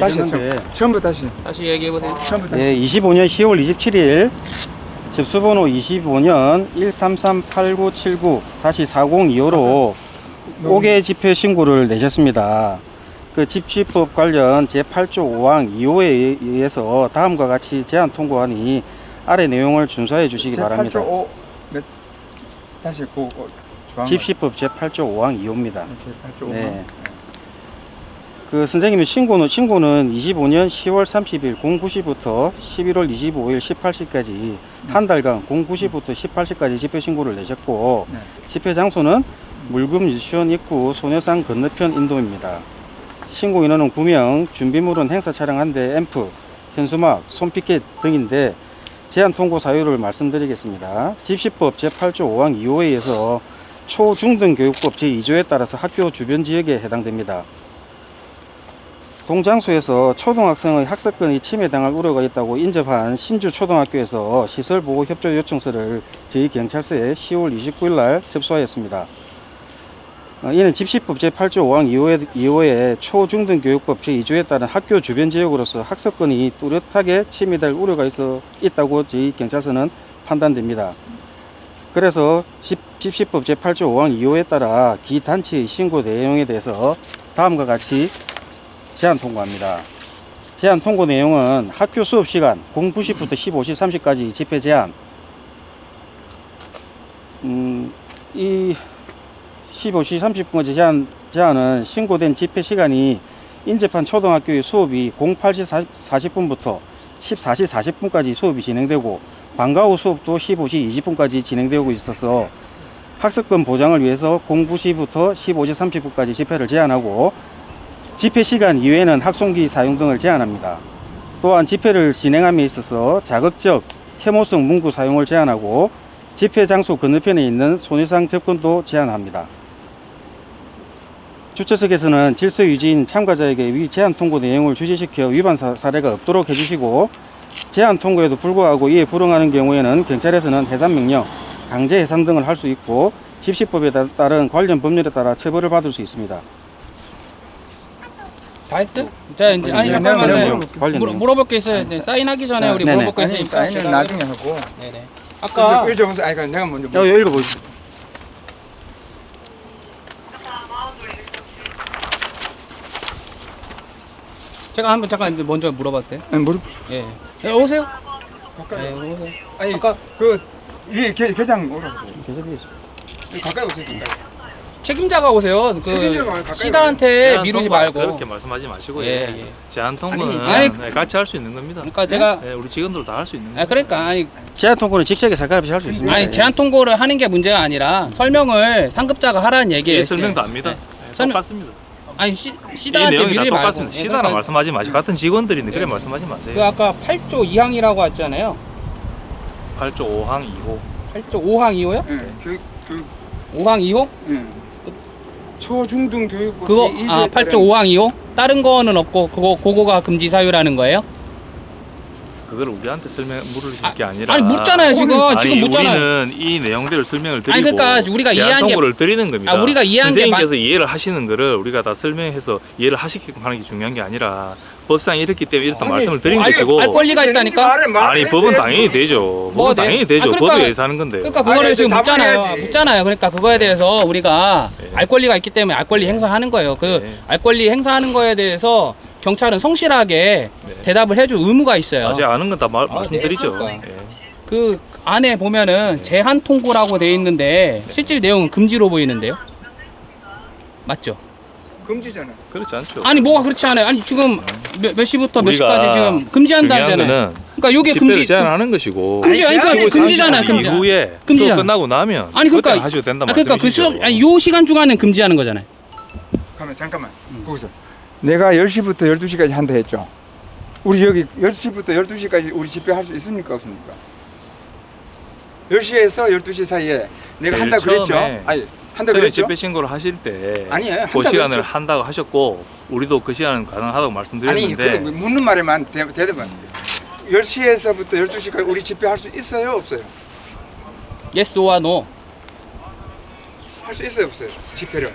다시 내셨는데 처음부터 다시. 다시 얘기해보세요. 처음부터 다시. 예, 25년 10월 27일 집수번호 25년 1338979 다시 4025로 5개 집회 신고를 내셨습니다. 그 집시법 관련 제8조 5항 2호에 의해서 다음과 같이 제안 통고하니 아래 내용을 준수해 주시기 바랍니다. 8조 5 다시 그 조항. 집시법 제8조 5항 2호입니다. 제8조 5항. 네. 그 선생님의 신고는 25년 10월 30일 09시부터 11월 25일 18시까지 한 달간 09시부터 18시까지 집회 신고를 내셨고 네. 집회 장소는 물금 유치원 입구 소녀상 건너편 인도입니다. 신고 인원은 9명, 준비물은 행사 차량 1대, 앰프, 현수막, 손피켓 등인데 제한 통고 사유를 말씀드리겠습니다. 집시법 제8조 5항 2호에 의해서 초, 중등 교육법 제2조에 따라서 학교 주변 지역에 해당됩니다. 동장소에서 초등학생의 학습권이 침해당할 우려가 있다고 인접한 신주 초등학교에서 시설보호 협조 요청서를 저희 경찰서에 10월 29일 날 접수하였습니다. 이는 집시법 제8조 5항 2호의 초중등교육법 제2조에 따른 학교 주변 지역으로서 학습권이 뚜렷하게 침해될 우려가 있다고 저희 경찰서는 판단됩니다. 그래서 집시법 제8조 5항 2호에 따라 기 단체의 신고 내용에 대해서 다음과 같이 제한 통고합니다. 제한 통고 내용은 학교 수업 시간 09시부터 15시 30까지 집회 제한. 이 15시 30분까지 제한은 신고된 집회 시간이 인접한 초등학교의 수업이 08시 40분부터 14시 40분까지 수업이 진행되고 방과 후 수업도 15시 20분까지 진행되고 있어서 학습권 보장을 위해서 09시부터 15시 30분까지 집회를 제한하고 집회 시간 이외에는 학송기 사용 등을 제한합니다. 또한 집회를 진행함에 있어서 자극적, 혐오성 문구 사용을 제한하고 집회 장소 건너편에 있는 소녀상 접근도 제한합니다. 주최측에서는 질서 유지인 참가자에게 위 제한 통고 내용을 주시시켜 위반 사례가 없도록 해주시고 제한 통고에도 불구하고 이에 불응하는 경우에는 경찰에서는 해산명령, 강제 해산 등을 할 수 있고 집시법에 따른 관련 법률에 따라 처벌을 받을 수 있습니다. 다 했어? 자, 이제 아니 잠깐만 물어볼 게 있어요. 네, 사인하기 전에 우리 네네. 물어볼 게 아니 있으니까 사인은 나중에 하고. 네네. 아까 읽어보세요. 아니 그러니까 내가 먼저. 읽어보시죠. 제가 한번 잠깐 이제 먼저 물어봤을 때. 아니 무릎. 예. 네, 오세요. 가까이. 네, 오세요. 아니 아까 그 위에 계장 오라고. 가까이 오세요. 가까이. 책임자가 오세요. 책임자가 그 가까이 시다한테 제한 미루지 통과 말고. 그렇게 말씀하지 마시고요. 예, 예. 제한 통과는 아니, 네, 같이 할 수 있는 겁니다. 그러니까 제가 네, 우리 직원들 다 할 수 있는 아 거예요. 그러니까 아니 제한 통고는 직책에 상관없이 할 수 있습니다. 아니 제한 통고를 하는 게 문제가 아니라 설명을 상급자가 하라는 얘기예요. 예, 설명도 압니다. 네. 네, 설명- 똑같습니다. 아니 이 시다한테 내용이 다 미루지 말고. 똑같습니다. 예, 시다랑 그러니까 말씀하지 마시고 같은 직원들인데 그래 말씀하지 마세요. 그 아까 8조 2항이라고 했잖아요. 8조 5항 2호. 8조 5항 2호요? 예. 교육 5항 2호? 예. 초중등 교육법 그거 제2조에 아 8조 5항 2호? 다른 거는 없고 그거가 금지 사유라는 거예요? 그걸 우리한테 물으실 게 아니라 아니 묻잖아요 지금. 아니, 지금 묻잖아요. 우리는 이 내용대로 설명을 드리고 아니, 그러니까 우리가 제한 이해한 게- 통보를 드리는 겁니다. 아, 우리가 이해한 게 선생님께서 이해를 하시는 거를 우리가 다 설명해서 이해를 하시게끔 하는 게 중요한 게 아니라 법상 이렇기 때문에 이렇단 말씀을 드린 알- 것이고 알 권리가 있다니까? 아니 법은 당연히 되죠. 뭐, 법은 네. 당연히 되죠. 아, 그러니까- 법에 의해서 하는 건데요. 그러니까 그거를 아니, 지금 답을 묻잖아요. 해야지. 묻잖아요. 그러니까 그거에 대해서 우리가 네. 알 권리가 있기 때문에 알 권리 행사하는 거예요. 그 네. 알 권리 행사하는 거에 대해서 경찰은 성실하게 네. 대답을 해줄 의무가 있어요. 제가 아는 건 다 말씀드리죠. 그러니까. 예. 그 안에 보면은 제한 통고라고 돼 있는데 실질 내용은 금지로 보이는데요. 맞죠? 금지잖아. 그렇지 않죠. 아니 뭐가 그렇지 않아요. 아니 지금 몇 시부터 몇 우리가 시까지 지금 금지한다잖아요. 중요한 거는 그러니까 요게 집회를 금지 제한하는 것이고 금지 아니 그러니까 아니, 금지잖아요. 금지. 금지. 이후에 금지잖아. 수업 끝나고 나면 아니 그러니까 그때 하셔도 된다 그러니까 그 말씀이시죠. 수업 아니 요 시간 중간은 금지하는 거잖아요. 가만 잠깐만. 거기서 내가 10시부터 12시까지 한다 했죠. 우리 여기 10시부터 12시까지 우리 집회할 수 있습니까 없습니까? 10시에서 12시 사이에 내가 제일 한다 그랬죠. 처음에 아니 한다 처음에 그랬죠. 집회 신고를 하실 때 아니에요. 그 한다고 시간을 했죠. 한다고 하셨고 우리도 그 시간은 가능하다고 아니 말씀드렸는데 그 묻는 말에만 대답은 10시에서부터 12시까지 우리 집회할 수 있어요 없어요? Yes or no. 할 수 있어요 없어요? 집회를.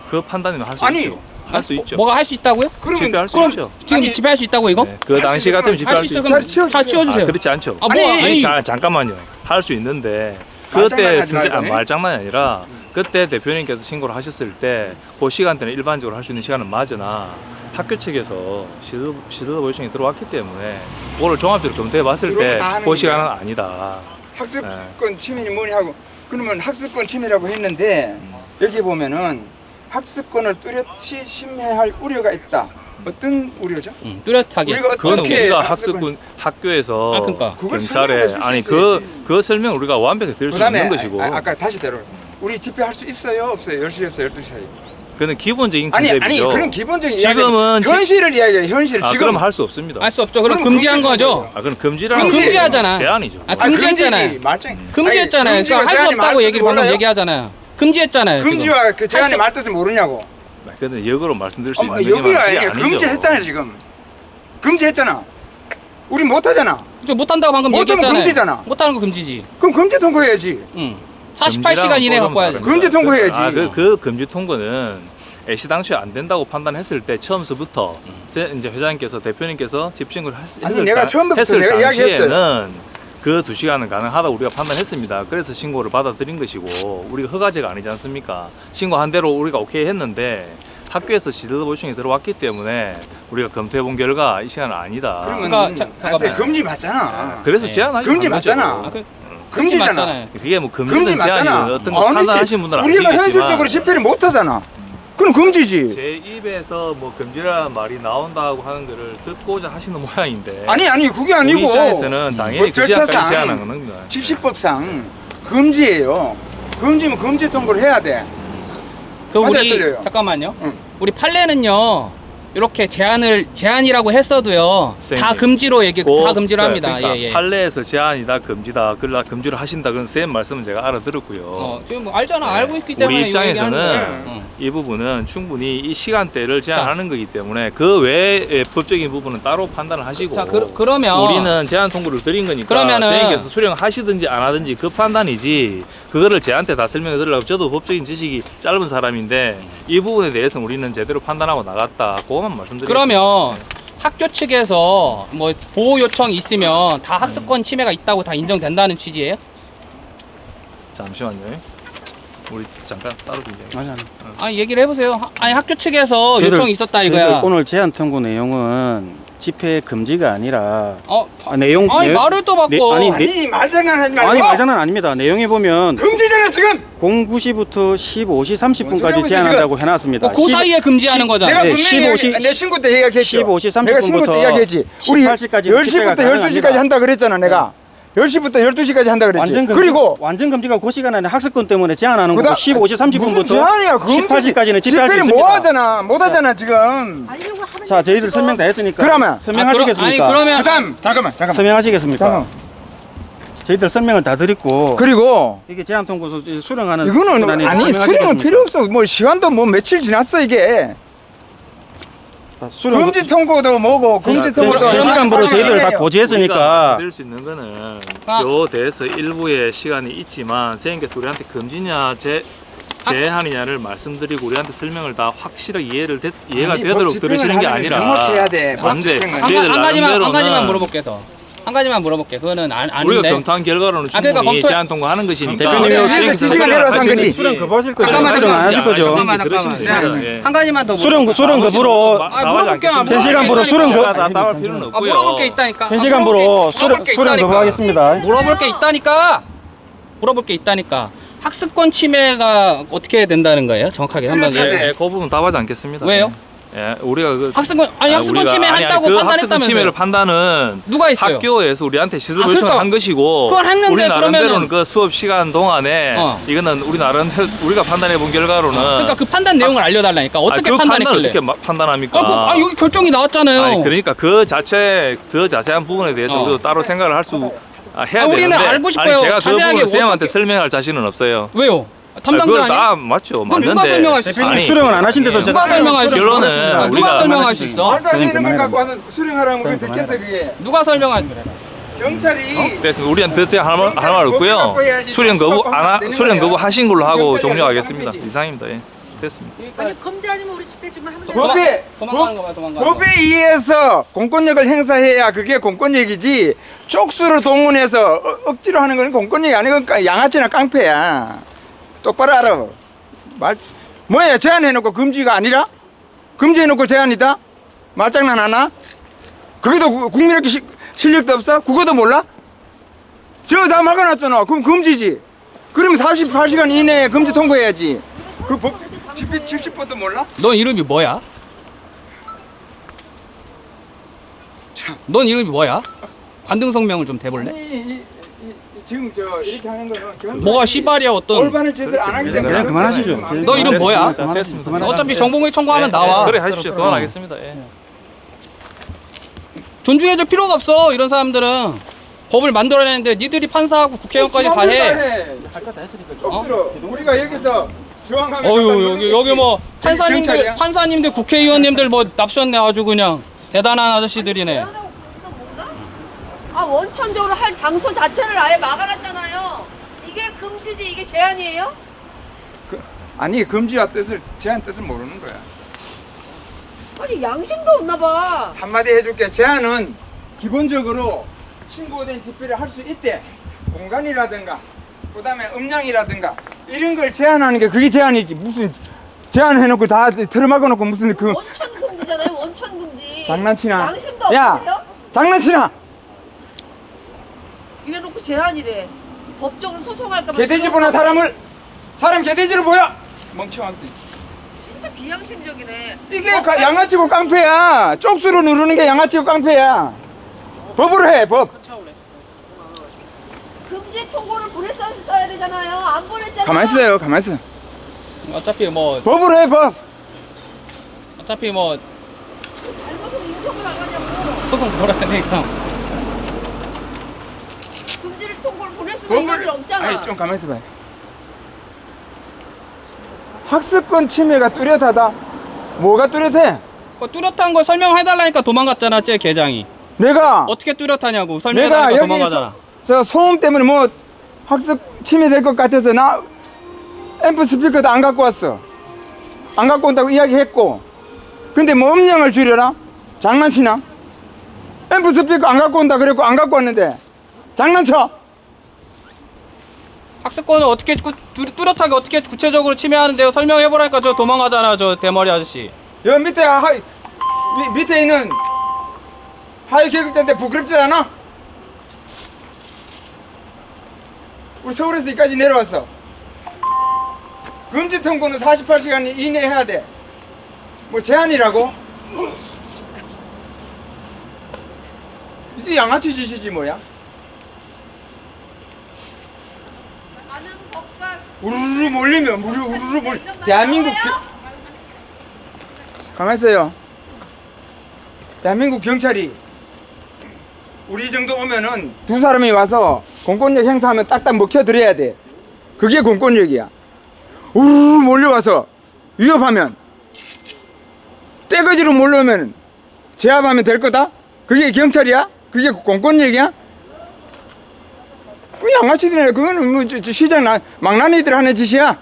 그 판단은 할 수 아니 있죠. 할 수 있죠. 뭐가 할 수 있다고요? 집회할 수 그럼 있죠. 지금 아니, 집회할 수 있다고 이거? 네, 그 당시 같으면 집회할 수 있죠. 그럼 잘 치워주세요. 다 치워주세요. 그렇지 않죠. 아, 뭐, 아니, 잠깐만요. 할 수 있는데 말장난하지 그때 말고, 네? 말장난이 아니라 그때 대표님께서 신고를 하셨을 때 그 시간대는 일반적으로 할 수 있는 시간은 맞으나 학교 측에서 시설부 요청이 들어왔기 때문에 그걸 종합적으로 검토해 봤을 그러고 때 다 하는 그 시간은 거야. 아니다. 학습권 침해니 뭐니 하고 그러면 학습권 침해라고 했는데 여기 보면은 학습권을 뚜렷이 침해할 우려가 있다. 어떤 우려죠? 뚜렷하게. 우리가 그거는 어떻게 우리가 학습권- 학교에서 아, 그러니까. 그걸 경찰에 설명해 줄수 아니 있어야지. 그 설명 우리가 완벽히 드릴 수 그다음에 있는 것이고 아까 다시 대로 우리 집회할 수 있어요? 없어요? 10시에서 12시 사이. 그는 기본적인 아니 컨셉이죠. 그런 기본적인 지금은 이야기 현실을 이야기해요. 현실 아 지금 그럼 할 수 없습니다. 할 수 없죠. 그럼 그럼 금지한 금지 거죠. 아 그럼 금지라는 금지. 건 금지하잖아. 제한이죠. 아, 금지했잖아요. 금지했잖아요. 그러니까 할 수 없다고 얘기를 방금 얘기하잖아요. 금지했잖아요. 지금. 금지와 그 제한의 수- 말뜻을 모르냐고. 근데 역으로 말씀드릴 수 있는 여기가 거지만 그게 아니야. 아니죠. 금지했잖아요 지금. 금지했잖아. 우리 못하잖아. 저 못한다고 방금 못하면 얘기했잖아요. 금지잖아. 못하는 거 금지지. 그럼 금지 통과해야지. 응. 48시간 이내에 갖고 와야지. 금지 통과해야지. 그 금지 통과는 애시당초에 안 된다고 판단했을 때 처음서부터 이제 회장님께서 대표님께서 집신고를 했을 아니, 내가 처음부터 했을 내가 이야기했어요. 당시에는 그 2시간은 가능하다 우리가 판단했습니다. 그래서 신고를 받아들인 것이고 우리가 허가제가 아니지 않습니까? 신고한 대로 우리가 오케이 했는데 학교에서 시설부 요청이 들어왔기 때문에 우리가 검토해 본 결과 이 시간은 아니다. 그러면 그러니까 나한테 잠깐만요. 금지 맞잖아. 그래서 네. 제한하지 금지 않는 거죠. 맞잖아. 아, 그, 금지잖아. 맞잖아요. 그게 뭐 금지 금지든 맞잖아. 제한이든 어떤 거 아니, 판단하시는 분들은 우리가 아시겠지만 현실적으로 집회를 못 하잖아. 그럼 금지지. 제 입에서 뭐 금지라는 말이 나온다고 하는 거를 듣고자 하시는 모양인데 아니 그게 우리 아니고 입장에서는 당연히 뭐 그 시간까지 절차상 제한하는 겁니다. 집시법상 금지예요. 금지면 금지 통보를 해야 돼. 그 맞아요, 우리 틀려요. 잠깐만요. 응. 우리 판례는요. 이렇게 제한이라고 했어도 다 쌤이. 금지로 다 금지로 합니다. 그러니까 예, 예. 판례에서 제한이다 금지다 그러나 금지를 하신다 그런 쌤 말씀은 제가 알아들었고요. 지금 뭐 알잖아. 알고 있기 때문에 우리 이거 얘기하는 거예요. 입장에서는 이 부분은 충분히 이 시간대를 제한하는 거기 때문에 그 외의 법적인 부분은 따로 판단을 하시고 자, 그러면 우리는 제한 통보를 드린 거니까 그러면은- 선생님께서 수령하시든지 안 하든지 그 판단이지 그거를 제한테 다 설명해 드리려고 저도 법적인 지식이 짧은 사람인데 이 부분에 대해서는 우리는 제대로 판단하고 나갔다 그것만 말씀드리겠습니다. 그러면 학교 측에서 뭐 보호 요청이 있으면 다 학습권 침해가 있다고 다 인정된다는 취지예요? 잠시만요. 우리 잠깐 따로 좀 얘기해. 아니. 아니 얘기를 해보세요. 아니 학교 측에서 요청이 있었다 저희들 이거야. 오늘 제한 통보 내용은 집회 금지가 아니라 아니 내용 말을 또 바꿔. 아니, 말장난 하지 말고. 아니 말장난 아닙니다. 내용에 보면 금지잖아 지금. 09시부터 15시 뭔 소리 하고 30분까지 있어, 제한한다고 해놨습니다. 그 사이에 금지하는 거잖아. 내가 네, 분명히 15시 내 신고 때 얘기했죠. 15시 내가 신고 때 30분부터 이야기했지. 우리 18시까지 10시부터 12시까지 한다 그랬잖아 내가. 10시부터 12시까지 한다 그랬지. 완전 금지, 그리고 완전 금지가 그 시간에 학습권 때문에 제한하는 거고 그다- 15시 30분부터 제한이야. 18시까지는 집회할 수 집회를 있습니다. 뭐 하잖아. 못 하잖아 지금. 자, 저희들 설명 다 했으니까 그러면. 설명하시겠습니까? 아니 그러면 그다음 잠깐만. 설명하시겠습니까? 잠깐만. 저희들 설명을 다 드렸고 그리고 이게 제한 통보서 수령하는 이거는 권한이 아니 수령은 설명하시겠습니까? 필요 없어. 뭐 시간도 뭐 며칠 지났어 이게. 수령 금지 통보도 뭐고 금지 통보도 그 시간부로 저희들 다 우리가 고지했으니까 말씀드릴 수 있는 거는 아. 요 대해서 일부의 시간이 있지만 선생님께서 우리한테 금지냐 제한이냐를 말씀드리고 우리한테 설명을 다 확실하게 이해가 아니, 되도록 법 들으시는 게 집행을 아니라 하려면 명확해야 돼. 법 안돼 집행은. 한 가지만 나름대로는 물어볼게 더. 한 가지만 물어볼게. 그거는 아닌데. 우리가 검토한 결과로는 충분히 그러니까 검토- 제한 통과하는 것이니까 대표님이 위에서 지시가 내려와서 한 거지. 수령 거부하실 거죠? 잠깐만, 수령 안 하실 거죠? 잠깐만. 그러시면 됩니다. 예. 한 가지만 더 수령 거부로 물어볼게. 현시간부로 수령 거 나올 필요는 없고요. 물어볼 게 있다니까. 현시간부로 수령 거부하겠습니다. 물어볼 게 있다니까. 물어볼 게 있다니까. 학습권 침해가 어떻게 된다는 거예요? 정확하게 한번 뚜렷하게. 얘기해. 예, 그 부분 답하지 않겠습니다. 왜요? 예, 우리가 그 학습권 학습권 우리가- 침해 한다고 그 학습권 판단했다면서요? 침해를 판단은 누가 했어요? 학교에서 우리한테 시설 아, 요청을 그러니까 한 것이고 그걸 했는데 우리 그러면은- 나름대로는 그 수업 시간 동안에 이거는 우리 나름대로 우리가 판단해 본 결과로는 그러니까 그 판단 내용을 알려달라니까. 어떻게 그 판단을 판단했길래? 어떻게 판단합니까? 여기 결정이 나왔잖아요. 아니, 그러니까 그 자체 더 자세한 부분에 대해서 우리도 따로 생각을 할 수 해야 우리는 되는데 알고 싶어요. 아니, 제가 그 자세하게 부분을 쌤한테 어떻게- 설명할 자신은 없어요. 왜요? 담당자 그거 아니야? 다 맞죠. 그럼 누가 맞는데 설명할 수 있어요? 대표님 아니, 수령을 안 하신 데서 제가 누가 설명할 수 있어? 결론은 누가 우리가 설명할 수 있어? 말도 안 되는 걸 그만해라. 갖고 와서 수령하라면 그게 듣겠어 그게. 누가 설명할? 경찰이 됐습니다. 우리한테 드세요 할 말 없고요. 수령 거부 하신 걸로 하고 종료하겠습니다. 이상입니다. 예. 됐습니다. 아니 금지 아니면 우리 집회 지금 하면 되는 법에 도망가는 거 봐요, 도망가는 거. 법에 의해서 공권력을 행사해야 그게 공권력이지. 쪽수로 동원해서 억지로 하는 건 공권력이 아니고 양아치나 깡패야. 똑바로 알아. 뭐야, 제한해놓고 금지가 아니라? 금지해놓고 제한이다? 말장난 하나? 거기도 국민학교 실력도 없어? 국어도 몰라? 저거 다 막아놨잖아. 그럼 금지지. 그러면 48시간 이내에 금지 통과해야지. 그 법, 집시법도 몰라? 넌 이름이 뭐야? 넌 이름이 뭐야? 관등 성명을 좀 대볼래? 지금 이렇게 하는 거는 뭐가 시발이야 어떤? 올바른 짓을 안 하기 때문에. 그냥 그만하시죠. 너 이름 뭐야? 자, 됐습니다. 어차피 정보공개 청구하면 나와. 그래 하십시오. 그만하겠습니다. 예. 존중해줄 필요가 없어 이런 사람들은. 법을 만들어내는데 니들이 판사하고 국회의원까지 다 해. 쪽수로 우리가 여기서 저항하면 어유 여기 뭐 경찰이야? 판사님들 국회의원님들 뭐 납셨네 아주 그냥 대단한 아저씨들이네. 아 원천적으로 할 장소 자체를 아예 막아놨잖아요. 이게 금지지 이게 제한이에요? 아니 금지와 뜻을 제한 뜻을 모르는 거야. 아니 양심도 없나봐. 한마디 해줄게. 제한은 기본적으로 신고된 집회를 할 수 있대. 공간이라든가 그다음에 음량이라든가 이런 걸 제한하는 게 그게 제한이지. 무슨 제한해놓고 다 틀어막아놓고 무슨 그 원천 금지잖아요. 원천 금지. 장난치나? 양심도 야 없으세요? 장난치나? 이래놓고 제한이래. 법적으로 소송할까 봐. 개돼지 보는 사람 개돼지로 보여. 멍청한 듯. 진짜 비양심적이네. 이게 양아치고 깡패야. 쪽수로 누르는 게 양아치고 깡패야. 법으로 해, 법. 금지 통보를 보냈어야 되잖아요. 안 보냈잖아요. 가만 있어요, 가만 있어. 어차피 뭐 법으로 해, 법. 잘못은 인정을 안 하냐고. 소송 걸어야 금지를 통보를 보냈으면 이런 일 없잖아. 아니, 좀 가만 있어봐요. 학습권 침해가 뚜렷하다. 뭐가 뚜렷해? 뚜렷한 걸 설명해달라니까 도망갔잖아 쟤 계장이. 내가 어떻게 뚜렷하냐고 내가 설명해달라니까 여기 도망가잖아. 저 소음 때문에 뭐 학습 침해될 것 같아서 나 앰프 스피커도 안 갖고 왔어. 안 갖고 온다고 이야기했고. 근데 뭐 음량을 줄여라? 장난치나? 앰프 스피커 안 갖고 온다 그랬고 안 갖고 왔는데 장난쳐? 학습권을 어떻게 뚜렷하게 어떻게 구체적으로 침해하는데요? 설명해보라니까 저 도망가잖아 저 대머리 아저씨. 여기 밑에 밑에 있는 하위 계급자인데 부끄럽지 않아? 우리 서울에서 여기까지 내려왔어. 금지 통고는 48시간 이내에 해야 돼. 뭐 제한이라고? 이게 양아치 짓이지 뭐야? 나는 법과 우르르 몰리면 우르르 몰리. 대한민국 가만 있어요. 대한민국 경찰이 우리 정도 오면은 두 사람이 와서 공권력 행사하면 딱딱 먹혀드려야 돼. 그게 공권력이야. 우르르 몰려와서 위협하면 떼거지로 몰려오면 제압하면 될 거다? 그게 경찰이야? 그게 공권력이야? 그 양아치들이네. 그거는 뭐 시장 망나니들 하는 짓이야.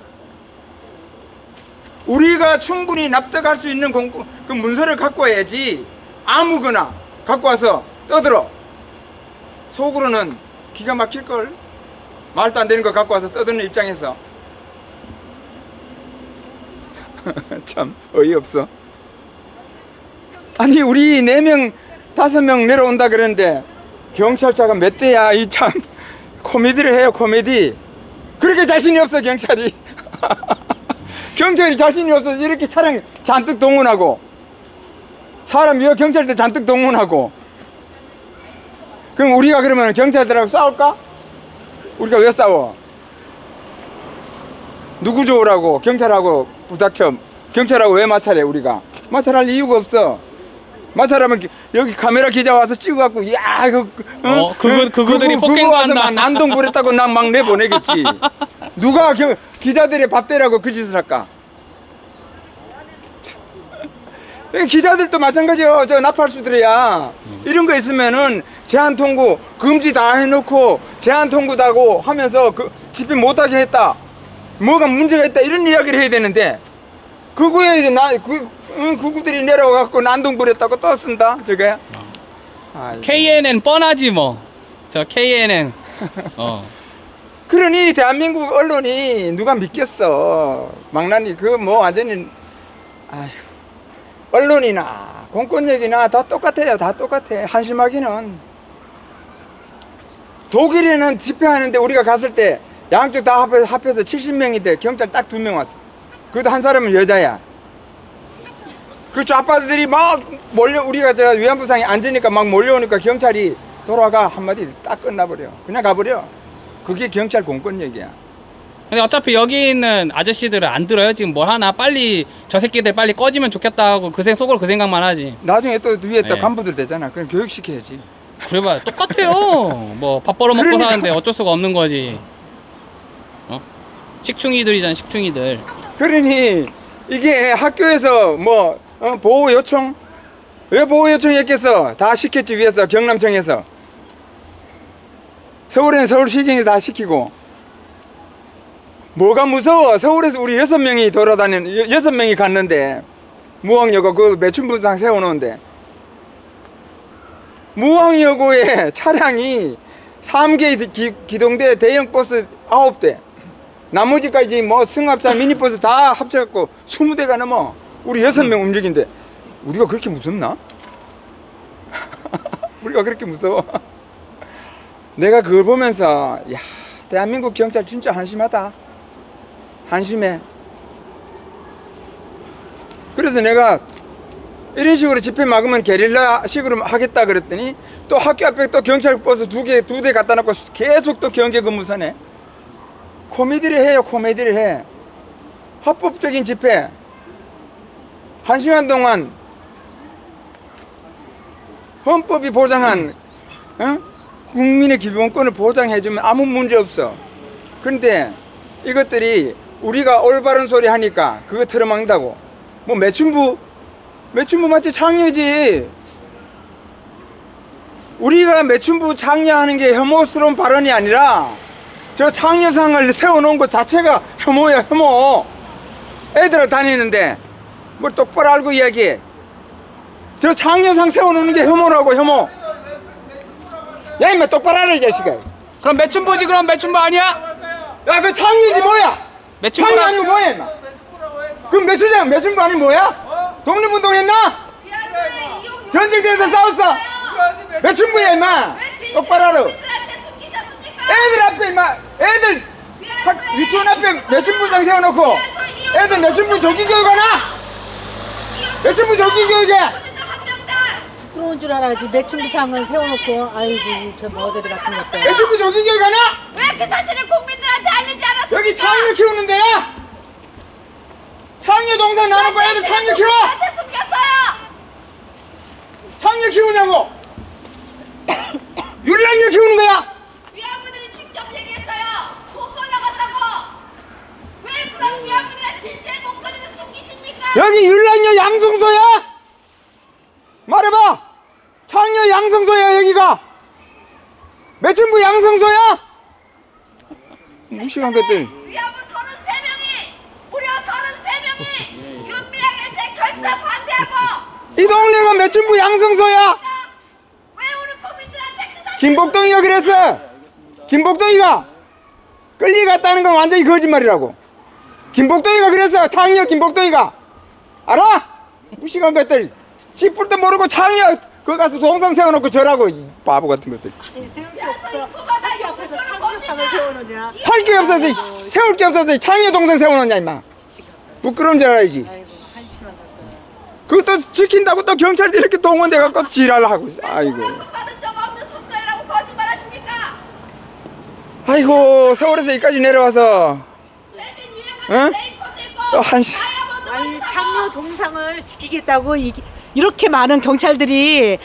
우리가 충분히 납득할 수 있는 그 문서를 갖고 와야지. 아무거나 갖고 와서 떠들어. 속으로는 기가 막힐걸. 말도 안 되는 거 갖고 와서 떠드는 입장에서 참 어이없어. 아니 우리 4명 5명 내려온다 그러는데 경찰차가 몇 대야. 이 참 코미디를 해요, 코미디. 그렇게 자신이 없어 경찰이. 경찰이 자신이 없어서 이렇게 차량 잔뜩 동원하고 사람 여 경찰들 잔뜩 동원하고. 그럼 우리가 그러면 경찰들하고 싸울까? 우리가 왜 싸워? 누구 좋으라고 경찰하고 부닥쳐. 경찰하고 왜 마찰해? 우리가 마찰할 이유가 없어. 마찰하면 여기 카메라 기자 와서 찍어갖고 야 그거들이 그거 폭행 와서 간다. 막 난동 부렸다고 난 막 내보내겠지. 누가 기자들의 밥대라고 그 짓을 할까? 기자들도 마찬가지요. 저 나팔수들이야. 이런 거 있으면은 제한 통고 금지 다 해놓고 제한 통고다고 하면서 그 집회 못하게 했다. 뭐가 문제가 있다 이런 이야기를 해야 되는데 그구에 그구들이 내려와갖고 난동 부렸다고 또 쓴다 저게. 아이고. KNN 뻔하지 뭐. 저 KNN. 그러니 대한민국 언론이 누가 믿겠어. 망나니 그 뭐 완전히 아휴. 언론이나 공권력이나 다 똑같아요. 다 똑같아. 한심하기는. 독일에는 집회하는데 우리가 갔을 때 양쪽 다 합해서 70명인데 경찰 딱 2명 왔어. 그것도 한 사람은 여자야. 그 좌파들이 막 몰려, 우리가 저 위안부상에 앉으니까 막 몰려오니까 경찰이 돌아가 한마디 딱 끝나버려. 그냥 가버려. 그게 경찰 공권력이야. 근데 어차피 여기 있는 아저씨들은 안 들어요. 지금 뭘 하나 빨리 저 새끼들 빨리 꺼지면 좋겠다 하고 속으로 그 생각만 하지. 나중에 또 위에 또 네. 간부들 되잖아. 그럼 교육시켜야지. 그래봐 똑같아요. 뭐 밥 벌어먹고 그러니까. 사는데 어쩔 수가 없는 거지. 식충이들이잖아 식충이들. 그러니 이게 학교에서 뭐 보호 요청 왜 보호 요청했겠어? 다 시켰지 위에서 경남청에서. 서울에는 서울시경에서 다 시키고. 뭐가 무서워? 서울에서 우리 6명이 돌아다니는 6명이 갔는데 무항여고 그 매춘부상 세워놓은데 무항여고에 차량이 3개 기동대 대형 버스 9대 나머지까지 뭐 승합차 미니버스 다 합쳐갖고 20대가 넘어. 우리 6명 움직인데 우리가 그렇게 무섭나? 우리가 그렇게 무서워? 내가 그걸 보면서 야 대한민국 경찰 진짜 한심하다. 한심해. 그래서 내가 이런 식으로 집회 막으면 게릴라 식으로 하겠다 그랬더니 또 학교 앞에 또 경찰 버스 두 대 갖다 놓고 계속 또 경계 근무선에 코미디를 해요. 코미디를 해. 합법적인 집회 1시간 동안 헌법이 보장한 국민의 기본권을 보장해주면 아무 문제 없어. 그런데 이것들이 우리가 올바른 소리 하니까 그거 틀어막는다고. 뭐 매춘부 맞지? 창녀지. 우리가 매춘부 창녀하는 게 혐오스러운 발언이 아니라 저 창녀상을 세워놓은 것 자체가 혐오야. 혐오. 애들 다니는데 뭘 똑바로 알고 이야기해. 저 창녀상 세워놓는 게 혐오라고. 혐오. 야 임마 똑바로 알아 이 자식아. 그럼 매춘부지 그럼 매춘부 아니야? 야 그 창녀지 뭐야? 매춘부 창녀 아니고 뭐야 임마. 그럼 매춘장 매춘부 아니 뭐야? 독립운동했나? 전쟁터에서 싸웠어. 매춘부야 임마. 똑바로 알아. 애들 앞에 임마 애들 유치원 앞에 매춘부장 세워놓고 애들 매춘부 조기교육 하나? 매춘부 조기교육에 그런 줄 알아야지. 매춘부상을 세워놓고 아이고 저 머저리 같은 것들. 매춘부 조기교육 하나? 왜 그 사실을 국민들한테 알리지 않았어? 여기 창녀 키우는 데야? 창녀 동생 나놓고 애들 창녀 키워? 한테 숨겼어요. 창녀 키우냐고? 율랑녀 키우는 거야? 위안부들이 직접 얘기했어요. 돈 올라갔다고. 왜 그런 위안부들의 진실의 목소리를 숨기십니까? 여기 율랑녀 양성소야? 말해봐. 창녀 양성소야 여기가. 매춘부 양성소야? 무시한 것들. 위안부 33명이 무려 33명이 윤미향한테 결사 반대하고 이 동네가 매춘부 양성소야. 왜 우리 국민들한테 그 사실 김복동이가 그랬어. 김복동이가 끌려갔다는 건 완전히 거짓말이라고. 김복동이가 그랬어. 창녀 김복동이가. 알아? 무시한 것들. 쥐뿔도 모르고 창녀 거기 가서 동상 세워놓고 저라고 이 바보 같은 것들. 세울 게 야서 없어. 입구마다 앞에서 욕을 창조상을 세워놓냐. 할 게 없어서 세울 게 없어서 창녀 동상 세워놓냐 임마. 부끄러운 줄 알아야지. 아이고 한심한 것들. 그것도 지킨다고 또 경찰들이 이렇게 동원돼갖고 지랄을 하고 있어. 아이고. 받은 적 없는 손도이라고 거짓말하십니까? 아이고 서울에서 여기까지 내려와서 최신 응? 유행하는 레인코트 입고 또 한시. 다이아몬드 아니 만들고 창녀 동상을 지키겠다고 이렇게 많은 경찰들이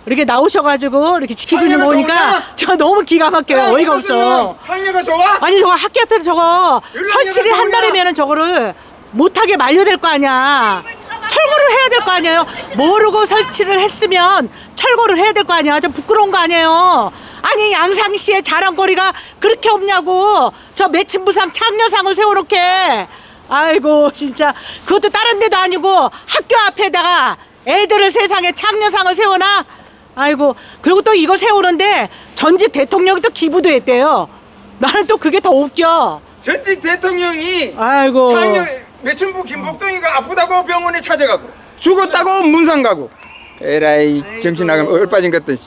이렇게 나오셔가지고 이렇게 지키고 있는 거 창녀가 보니까 좋으냐? 저 너무 기가 막혀요. 어이가 없어. 창녀가 좋아? 아니 저거 학교 앞에서 저거 윤락녀가 설치를 좋으냐? 한다면은 저거를 못하게 말려야 될 거 아니야. 철거를 해야 될 거 아니에요. 모르고 설치를 했으면 철거를 해야 될 거 아니야. 좀 부끄러운 거 아니에요. 아니 양상시의 자랑거리가 그렇게 없냐고. 저 매춘부상 창녀상을 세워놓게 아이고 진짜 그것도 다른 데도 아니고 학교 앞에다가 애들을 세상에 장려상을 세워놔. 아이고 그리고 또 이거 세우는데 전직 대통령이 또 기부도 했대요. 나는 또 그게 더 웃겨. 전직 대통령이 아이고 창녕 매춘부 김복동이가 아프다고 병원에 찾아가고 죽었다고 문상 가고 에라이 정신 나가면 얼빠진 것들.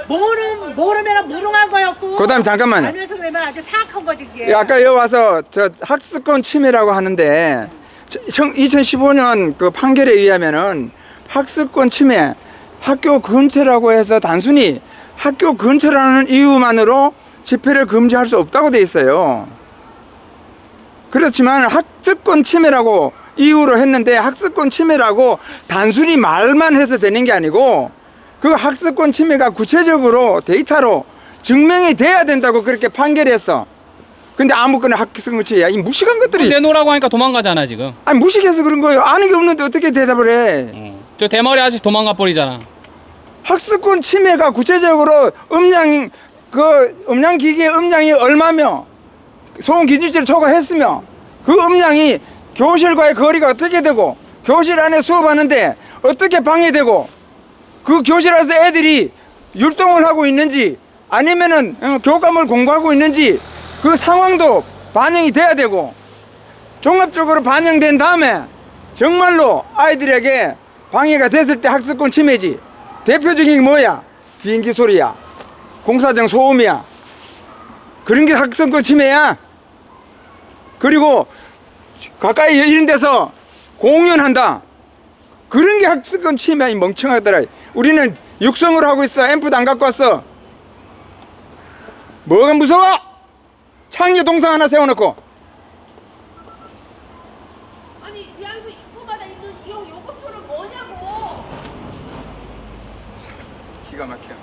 모르면 무능한 거였고. 그다음 잠깐만요. 알면서 그러면 아주 사악한 거지 그게. 아까 여기 와서 저 학습권 침해라고 하는데 2015년 그 판결에 의하면은 학습권 침해 학교 근처라고 해서 단순히 학교 근처라는 이유만으로 집회를 금지할 수 없다고 돼 있어요. 그렇지만 학습권 침해라고 이유로 했는데 학습권 침해라고 단순히 말만 해서 되는 게 아니고 그 학습권 침해가 구체적으로 데이터로 증명이 돼야 된다고 그렇게 판결했어. 근데 아무거나 학습권 침해야. 이 무식한 것들이. 내놓으라고 하니까 도망가잖아 지금. 아니 무식해서 그런 거예요. 아는 게 없는데 어떻게 대답을 해. 저 대머리 아저씨 도망가 버리잖아. 학습권 침해가 구체적으로 음량 기기의 음량이 얼마며 소음 기준치를 초과했으며 그 음량이 교실과의 거리가 어떻게 되고 교실 안에 수업하는데 어떻게 방해되고 그 교실 안에서 애들이 율동을 하고 있는지 아니면은 교감을 공부하고 있는지 그 상황도 반영이 돼야 되고 종합적으로 반영된 다음에 정말로 아이들에게 방해가 됐을 때 학습권 침해지. 대표적인 게 뭐야? 비행기 소리야, 공사장 소음이야. 그런 게 학습권 침해야. 그리고 가까이 이런 데서 공연한다. 그런 게 학습권 침해야. 이 멍청하더라. 우리는 육성을 하고 있어. 앰프도 안 갖고 왔어. 뭐가 무서워? 창녀 동상 하나 세워놓고. 아니 위안소 입구마다 있는 이용 요금표는 뭐냐고. 기가 막혀.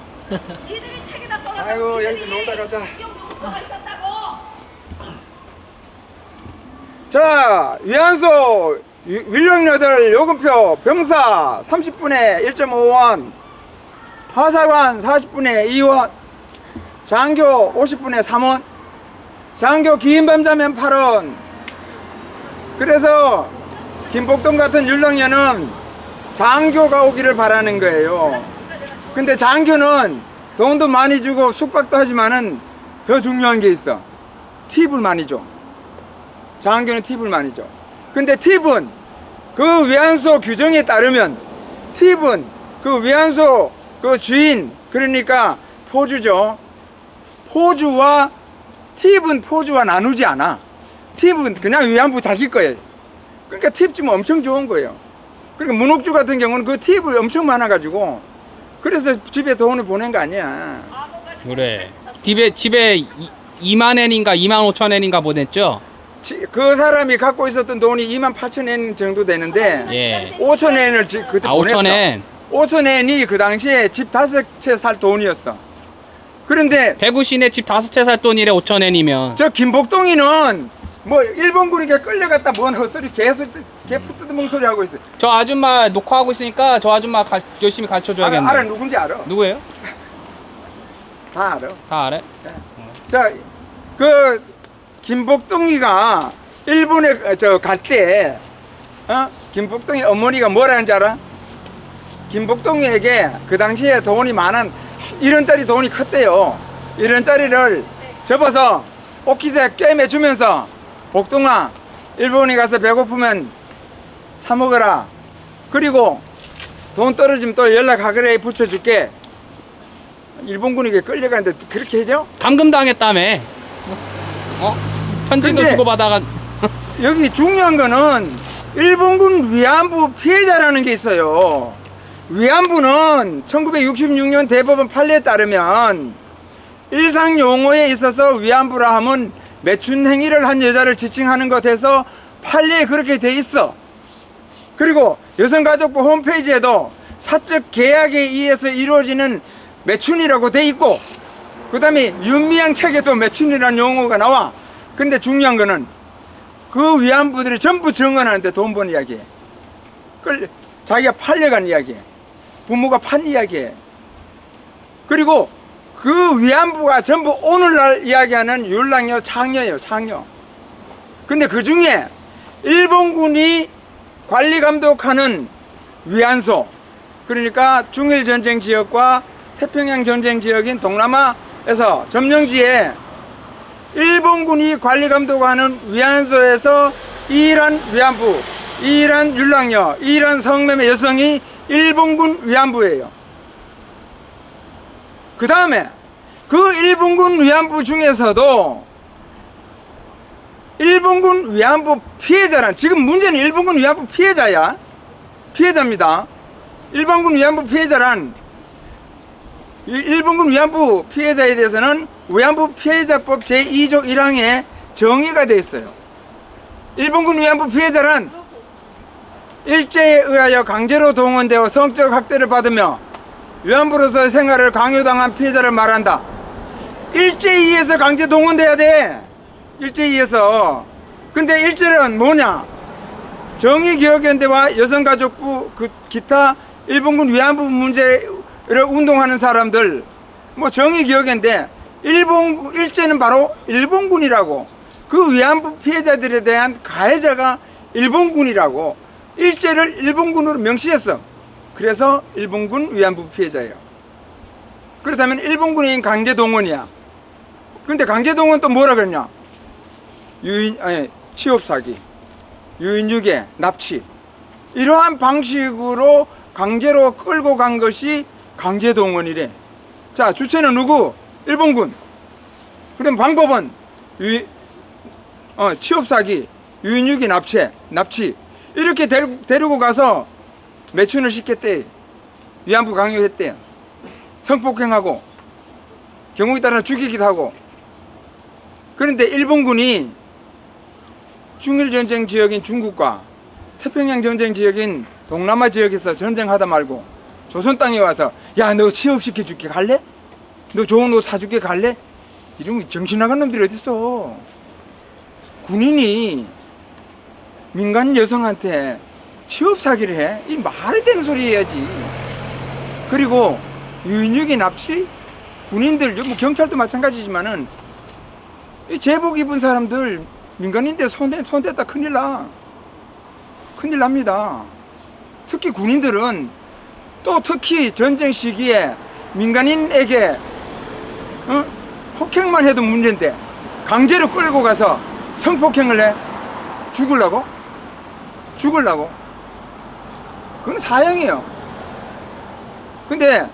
니들이 책에다 써놨다고. 아이고, 니들이 여기서 놀다 가자. 이용 요금표가 있었다고. 자, 위안소 윌령여들 요금표 병사 30분에 1.5원, 하사관 40분에 2원, 장교 50분에 3원, 장교 긴 밤자면 8원. 그래서 김복동 같은 율령여는 장교가 오기를 바라는 거예요. 근데 장교는 돈도 많이 주고 숙박도 하지만은 더 중요한 게 있어. 팁을 많이 줘. 장교는 팁을 많이 줘. 근데 팁은 그 위안소 규정에 따르면 팁은 그 위안소 그 주인, 그러니까 포주죠. 포주와 팁은 포주와 나누지 않아. 팁은 그냥 위안부 자기 거예요. 그러니까 팁 주면 엄청 좋은 거예요. 그러니까 문옥주 같은 경우는 그 팁이 엄청 많아가지고 그래서 집에 돈을 보낸 거 아니야. 그래. 집에 2만 엔인가 2만 5천 엔인가 보냈죠? 그 사람이 갖고 있었던 돈이 2만 8천 엔 정도 되는데 예. 5천 엔을 그때 보냈어. 5천 엔. 5천 엔이 그 당시에 집 5채 살 돈이었어. 그런데 대구 시내 집 5채 살 돈이래 5천 엔이면. 저 김복동이는 뭐 일본군에게 끌려갔다 뭔 헛소리 개 푸뜯먹은 소리 하고 있어. 저 아줌마 녹화하고 있으니까 저 아줌마 열심히 가르쳐 줘야겠네. 알아, 누군지 알아. 누구예요? 다 알아. 다 알아? 자, 그 김복동이가 일본에 갈 때 김복동이 어머니가 뭐라는지 알아? 김복동이에게 그 당시에 돈이 많은 1원짜리 돈이 컸대요. 1원짜리를 접어서 옷깃에 꿰매주면서 복동아, 일본에 가서 배고프면 사 먹어라. 그리고 돈 떨어지면 또 연락하거래 붙여줄게. 일본군에게 끌려가는데 그렇게 해줘? 감금 당했다며. 편지도 근데 주고받아가. 여기 중요한 거는 일본군 위안부 피해자라는 게 있어요. 위안부는 1966년 대법원 판례에 따르면 일상 용어에 있어서 위안부라 하면 매춘 행위를 한 여자를 지칭하는 것에서 판례에 그렇게 돼 있어. 그리고 여성가족부 홈페이지에도 사적 계약에 의해서 이루어지는 매춘이라고 돼 있고, 그 다음에 윤미향 책에도 매춘이라는 용어가 나와. 근데 중요한 거는 그 위안부들이 전부 증언하는데 돈 번 이야기해. 자기가 팔려간 이야기해. 부모가 판 이야기해. 그리고 그 위안부가 전부 오늘날 이야기하는 율랑여, 창녀예요, 창녀. 근데 그 중에 일본군이 관리 감독하는 위안소, 그러니까 중일 전쟁 지역과 태평양 전쟁 지역인 동남아에서 점령지에 일본군이 관리 감독하는 위안소에서 이일한 위안부, 이일한 율랑녀, 이일한 성매매 여성이 일본군 위안부예요. 그 다음에 그 일본군 위안부 중에서도 일본군 위안부 피해자란, 지금 문제는 일본군 위안부 피해자야. 피해자입니다. 일본군 위안부 피해자란, 일본군 위안부 피해자에 대해서는 위안부 피해자법 제2조 1항에 정의가 되어 있어요. 일본군 위안부 피해자란 일제에 의하여 강제로 동원되어 성적 학대를 받으며 위안부로서의 생활을 강요당한 피해자를 말한다. 일제에 의해서 강제 동원돼야 돼. 일제에 의해서. 근데 일제는 뭐냐? 정의기억연대와 여성가족부, 그 기타 일본군 위안부 문제를 운동하는 사람들, 뭐 정의기억연대, 일제는 바로 일본군이라고. 그 위안부 피해자들에 대한 가해자가 일본군이라고. 일제를 일본군으로 명시했어. 그래서 일본군 위안부 피해자예요. 그렇다면 일본군인 강제동원이야. 근데 강제동원 또 뭐라 그랬냐? 취업 사기, 유인유괴, 납치, 이러한 방식으로 강제로 끌고 간 것이 강제동원이래. 자, 주체는 누구? 일본군. 그럼 방법은 취업 사기, 유인유괴, 납치 이렇게 데리고 가서 매춘을 시켰대. 위안부 강요했대. 성폭행하고 경우에 따라 죽이기도 하고. 그런데 일본군이 중일전쟁 지역인 중국과 태평양 전쟁 지역인 동남아 지역에서 전쟁하다 말고 조선 땅에 와서 야, 너 취업시켜줄게 갈래? 너 좋은 옷 사줄게 갈래? 이런 정신 나간 놈들이 어딨어. 군인이 민간 여성한테 취업 사기를 해? 이 말이 되는 소리 해야지. 그리고 유인유괴 납치? 군인들, 뭐 경찰도 마찬가지지만은 이 제복 입은 사람들 민간인데 손댔다 큰일 나. 큰일 납니다. 특히 군인들은 또 특히 전쟁 시기에 민간인에게 폭행만 해도 문제인데 강제로 끌고 가서 성폭행을 해? 죽으려고? 그건 사형이에요. 근데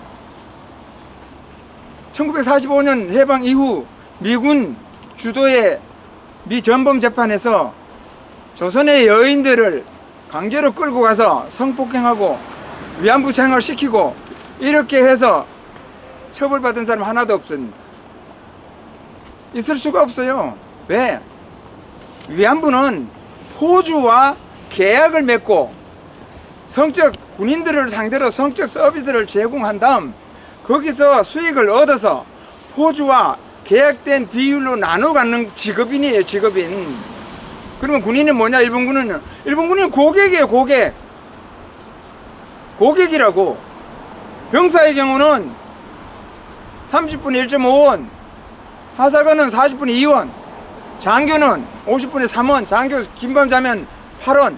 1945년 해방 이후 미군 주도의 미 전범 재판에서 조선의 여인들을 강제로 끌고 가서 성폭행하고 위안부 생활시키고 이렇게 해서 처벌받은 사람 하나도 없습니다. 있을 수가 없어요. 왜? 위안부는 포주와 계약을 맺고 군인들을 상대로 성적 서비스를 제공한 다음 거기서 수익을 얻어서 포주와 계약된 비율로 나눠 갖는 직업인이에요. 직업인. 그러면 군인은 뭐냐? 일본군은 고객이에요. 고객이라고. 병사의 경우는 30분에 1.5원, 하사관은 40분에 2원, 장교는 50분에 3원, 장교 긴밤 자면 8원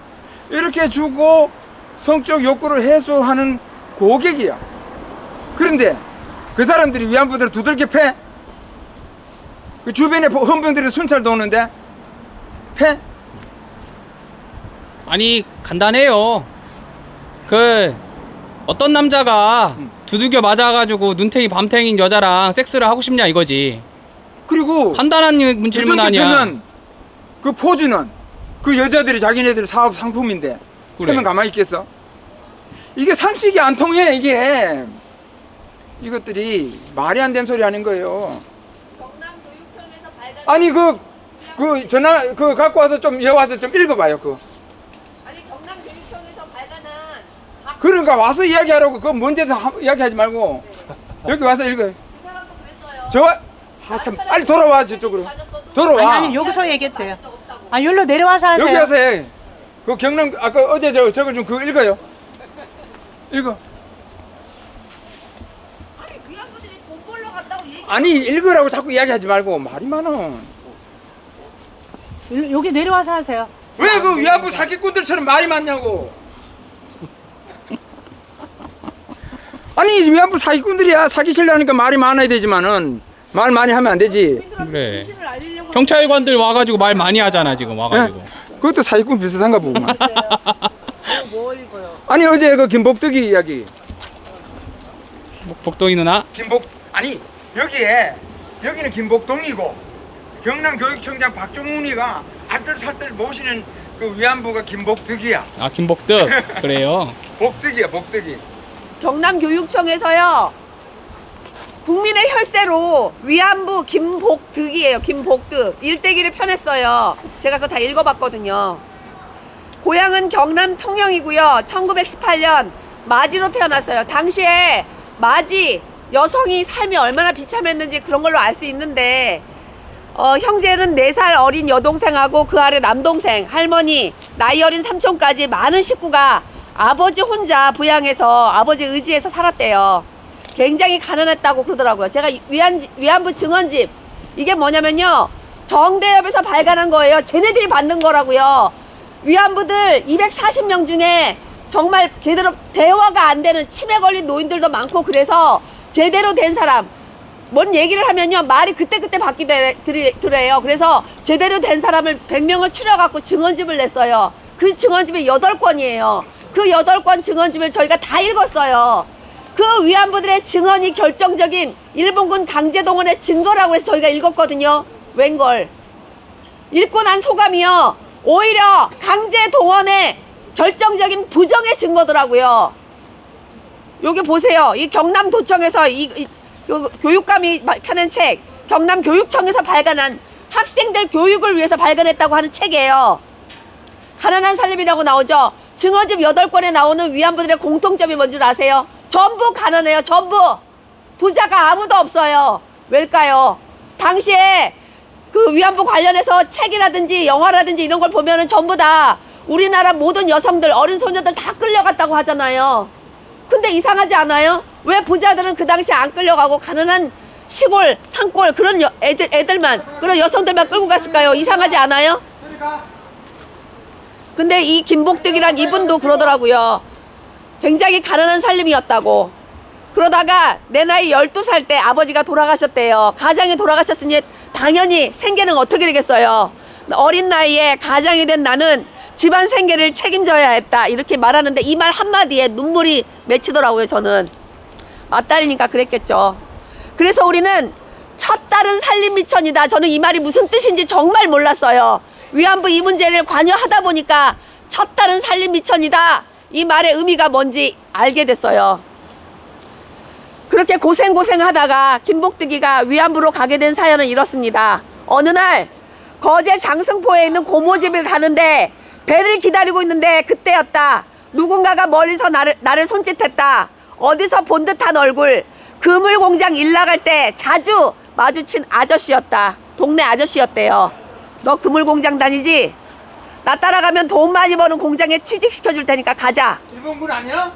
이렇게 주고 성적 욕구를 해소하는 고객이야. 그런데 그 사람들이 위안부들을 두들겨 패? 그 주변에 헌병들이 순찰 도는데 패? 아니 간단해요. 그 어떤 남자가 두들겨 맞아가지고 눈탱이 밤탱인 여자랑 섹스를 하고 싶냐 이거지. 그리고 간단한 질문 아니야. 패면 그 포주는 그 여자들이 자기네들 사업 상품인데 그래. 패면 가만히 있겠어? 이게 상식이 안 통해. 이게 이것들이 말이 안 되는 소리 하는 거예요. 경남교육청에서 발간. 아니 그 전화 그 갖고 와서 좀 여와서 좀 읽어봐요. 아니 경남교육청에서 발간한. 그러니까 와서 이야기하라고. 그거 뭔데도 이야기하지 말고 여기 와서 읽어요. 그 사람도 그랬어요. 참 빨리 돌아와 저쪽으로. 돌아와. 아니 여기서 얘기해도 돼요. 아 여기로 내려와서 하세요. 여기 와서 해. 그 경남 아까 어제 저거 좀 그거 읽어요. 읽어. 아니 위안부들이 돈 벌러 갔다고 얘기. 아니 읽으라고 자꾸 이야기하지 말고 말이 많어. 여기 내려와서 하세요. 왜 그 위안부 사기꾼들처럼 말이 많냐고. 아니 위안부 사기꾼들이야. 사기치려니까 말이 많아야 되지만은 말 많이 하면 안 되지. 그래. 진실을 알리려고 경찰관들 와가지고 말 많이 하잖아 지금 와가지고. 예? 그것도 사기꾼 비슷한가 보구만. 뭐 읽어요? 아니 어제 그 김복덕이 이야기. 복동이 누나. 아니 여기는 김복동이고 경남교육청장 박종훈이가 알뜰살뜰 모시는 그 위안부가 김복덕이야. 아 김복덕. 그래요. 복덕이야 복덕이. 경남교육청에서요 국민의 혈세로 위안부 김복득이에요. 김복득 일대기를 펴냈어요. 제가 그거 다 읽어봤거든요. 고향은 경남 통영이고요. 1918년 마지로 태어났어요. 당시에 마지 여성이 삶이 얼마나 비참했는지 그런 걸로 알 수 있는데 형제는 4살 어린 여동생하고 그 아래 남동생, 할머니, 나이 어린 삼촌까지 많은 식구가 아버지 혼자 부양해서 아버지 의지에서 살았대요. 굉장히 가난했다고 그러더라고요. 제가 위안부 증언집 이게 뭐냐면요 정대협에서 발간한 거예요. 쟤네들이 받는 거라고요. 위안부들 240명 중에 정말 제대로 대화가 안 되는 치매 걸린 노인들도 많고 그래서 제대로 된 사람 뭔 얘기를 하면요 말이 그때그때 바뀌더래요. 그래서 제대로 된 사람을 100명을 추려갖고 증언집을 냈어요. 그 증언집이 8권이에요. 그 8권 증언집을 저희가 다 읽었어요. 그 위안부들의 증언이 결정적인 일본군 강제동원의 증거라고 해서 저희가 읽었거든요. 웬걸. 읽고 난 소감이요. 오히려 강제동원의 결정적인 부정의 증거더라고요. 여기 보세요. 이 경남도청에서 그 교육감이 펴낸 책, 경남교육청에서 발간한 학생들 교육을 위해서 발간했다고 하는 책이에요. 가난한 살림이라고 나오죠. 증언집 8권에 나오는 위안부들의 공통점이 뭔 줄 아세요? 전부 가난해요. 전부. 부자가 아무도 없어요. 왜일까요? 당시에 그 위안부 관련해서 책이라든지 영화라든지 이런 걸 보면은 전부 다 우리나라 모든 여성들, 어린 소녀들 다 끌려갔다고 하잖아요. 근데 이상하지 않아요? 왜 부자들은 그 당시에 안 끌려가고 가난한 시골, 산골 그런 애들만, 그런 여성들만 끌고 갔을까요? 이상하지 않아요? 근데 이 김복득이란 이분도 그러더라고요. 굉장히 가난한 살림이었다고. 그러다가 내 나이 12살 때 아버지가 돌아가셨대요. 가장이 돌아가셨으니 당연히 생계는 어떻게 되겠어요. 어린 나이에 가장이 된 나는 집안 생계를 책임져야 했다 이렇게 말하는데 이 말 한마디에 눈물이 맺히더라고요. 저는 맞다리니까 그랬겠죠. 그래서 우리는 첫 딸은 살림 미천이다. 저는 이 말이 무슨 뜻인지 정말 몰랐어요. 위안부 이 문제를 관여하다 보니까 첫 딸은 살림 미천이다 이 말의 의미가 뭔지 알게 됐어요. 그렇게 고생하다가 김복득이가 위안부로 가게 된 사연은 이렇습니다. 어느 날 거제 장승포에 있는 고모집을 가는데 배를 기다리고 있는데 그때였다. 누군가가 멀리서 나를 손짓했다. 어디서 본 듯한 얼굴. 그물공장 일 나갈 때 자주 마주친 아저씨였다. 동네 아저씨였대요. 너 그물공장 다니지? 나 따라가면 돈 많이 버는 공장에 취직시켜줄 테니까 가자. 일본군 아니야?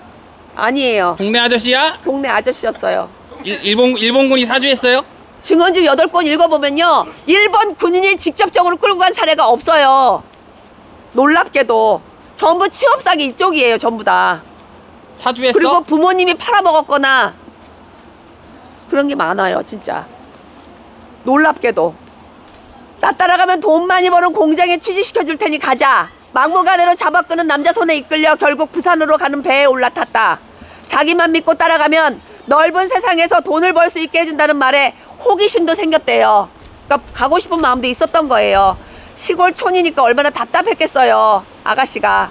아니에요. 동네 아저씨야? 동네 아저씨였어요. 일본군이 사주했어요? 증언집 8권 읽어보면요 일본 군인이 직접적으로 끌고 간 사례가 없어요. 놀랍게도 전부 취업사기 이쪽이에요. 전부 다. 사주했어? 그리고 부모님이 팔아먹었거나 그런 게 많아요. 진짜 놀랍게도. 나 따라가면 돈 많이 버는 공장에 취직시켜줄 테니 가자. 막무가내로 잡아끄는 남자 손에 이끌려 결국 부산으로 가는 배에 올라탔다. 자기만 믿고 따라가면 넓은 세상에서 돈을 벌 수 있게 해준다는 말에 호기심도 생겼대요. 그러니까 가고 싶은 마음도 있었던 거예요. 시골 촌이니까 얼마나 답답했겠어요. 아가씨가.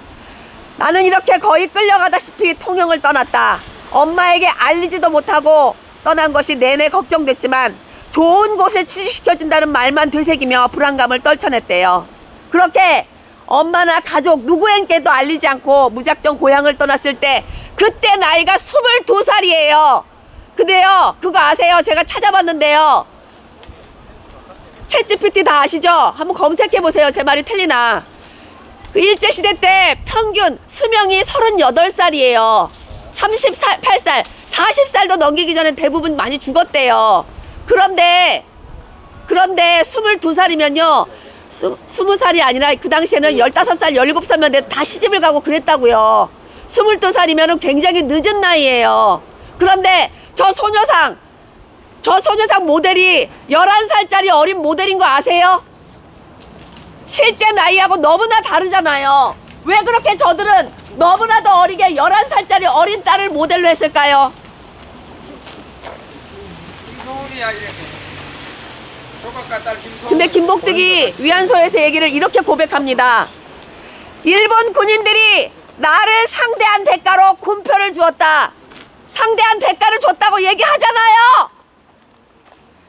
나는 이렇게 거의 끌려가다시피 통영을 떠났다. 엄마에게 알리지도 못하고 떠난 것이 내내 걱정됐지만 좋은 곳에 취직시켜준다는 말만 되새기며 불안감을 떨쳐냈대요. 그렇게 엄마나 가족 누구에게도 알리지 않고 무작정 고향을 떠났을 때 그때 나이가 22살이에요. 근데요 그거 아세요? 제가 찾아봤는데요. 챗GPT 다 아시죠? 한번 검색해보세요. 제 말이 틀리나. 그 일제시대 때 평균 수명이 38살이에요. 38살, 40살도 넘기기 전에 대부분 많이 죽었대요. 그런데 22살이면요 스무 살이 아니라 그 당시에는 15살, 17살만 돼도 다 시집을 가고 그랬다고요. 22살이면 굉장히 늦은 나이예요. 그런데 저 소녀상 모델이 11살짜리 어린 모델인 거 아세요? 실제 나이하고 너무나 다르잖아요. 왜 그렇게 저들은 너무나도 어리게 11살짜리 어린 딸을 모델로 했을까요? 김소은이야 이렇게. 조각가 딸 김소은. 근데 김복득이 위안소에서 얘기를 이렇게 고백합니다. 일본 군인들이 나를 상대한 대가로 군표를 주었다. 상대한 대가를 줬다고 얘기하잖아요.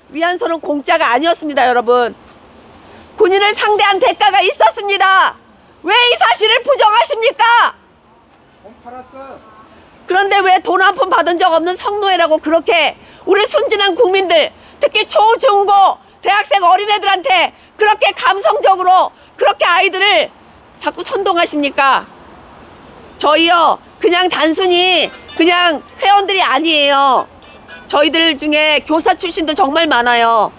위안소는 공짜가 아니었습니다, 여러분. 군인을 상대한 대가가 있었습니다. 왜 이 사실을 부정하십니까? 돈 팔았어. 그런데 왜 돈 한 푼 받은 적 없는 성노예라고 그렇게 우리 순진한 국민들, 특히 초, 중, 고, 대학생 어린애들한테 그렇게 감성적으로 그렇게 아이들을 자꾸 선동하십니까? 저희요, 그냥 단순히 그냥 회원들이 아니에요. 저희들 중에 교사 출신도 정말 많아요.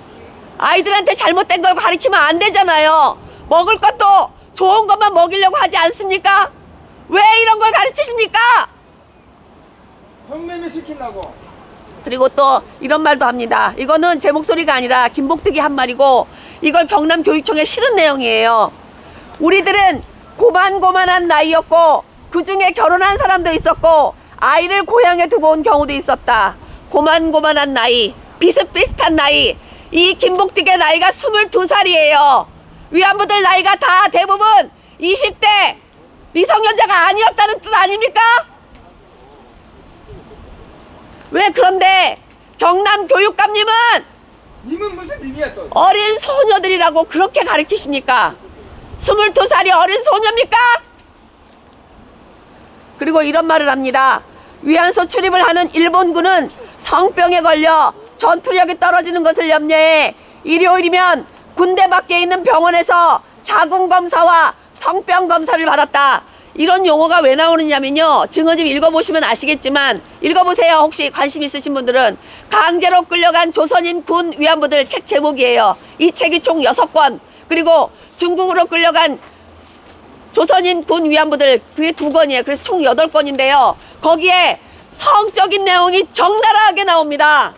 아이들한테 잘못된 걸 가르치면 안 되잖아요. 먹을 것도 좋은 것만 먹이려고 하지 않습니까? 왜 이런 걸 가르치십니까? 성매매 시키려고. 그리고 또 이런 말도 합니다. 이거는 제 목소리가 아니라 김복득이 한 말이고 이걸 경남교육청에 실은 내용이에요. 우리들은 고만고만한 나이였고 그중에 결혼한 사람도 있었고 아이를 고향에 두고 온 경우도 있었다. 고만고만한 나이, 비슷비슷한 나이. 이 김복득의 나이가 22살이에요. 위안부들 나이가 다 대부분 20대 미성년자가 아니었다는 뜻 아닙니까? 왜 그런데 경남교육감님은 님은 무슨 님이야 또? 어린 소녀들이라고 그렇게 가르치십니까? 22살이 어린 소녀입니까? 그리고 이런 말을 합니다. 위안소 출입을 하는 일본군은 성병에 걸려 전투력이 떨어지는 것을 염려해 일요일이면 군대 밖에 있는 병원에서 자궁검사와 성병검사를 받았다. 이런 용어가 왜 나오느냐면요. 증언집 읽어보시면 아시겠지만 읽어보세요. 혹시 관심 있으신 분들은. 강제로 끌려간 조선인 군 위안부들 책 제목이에요. 이 책이 총 6권. 그리고 중국으로 끌려간 조선인 군 위안부들 그게 2권이에요. 그래서 총 8권인데요. 거기에 성적인 내용이 적나라하게 나옵니다.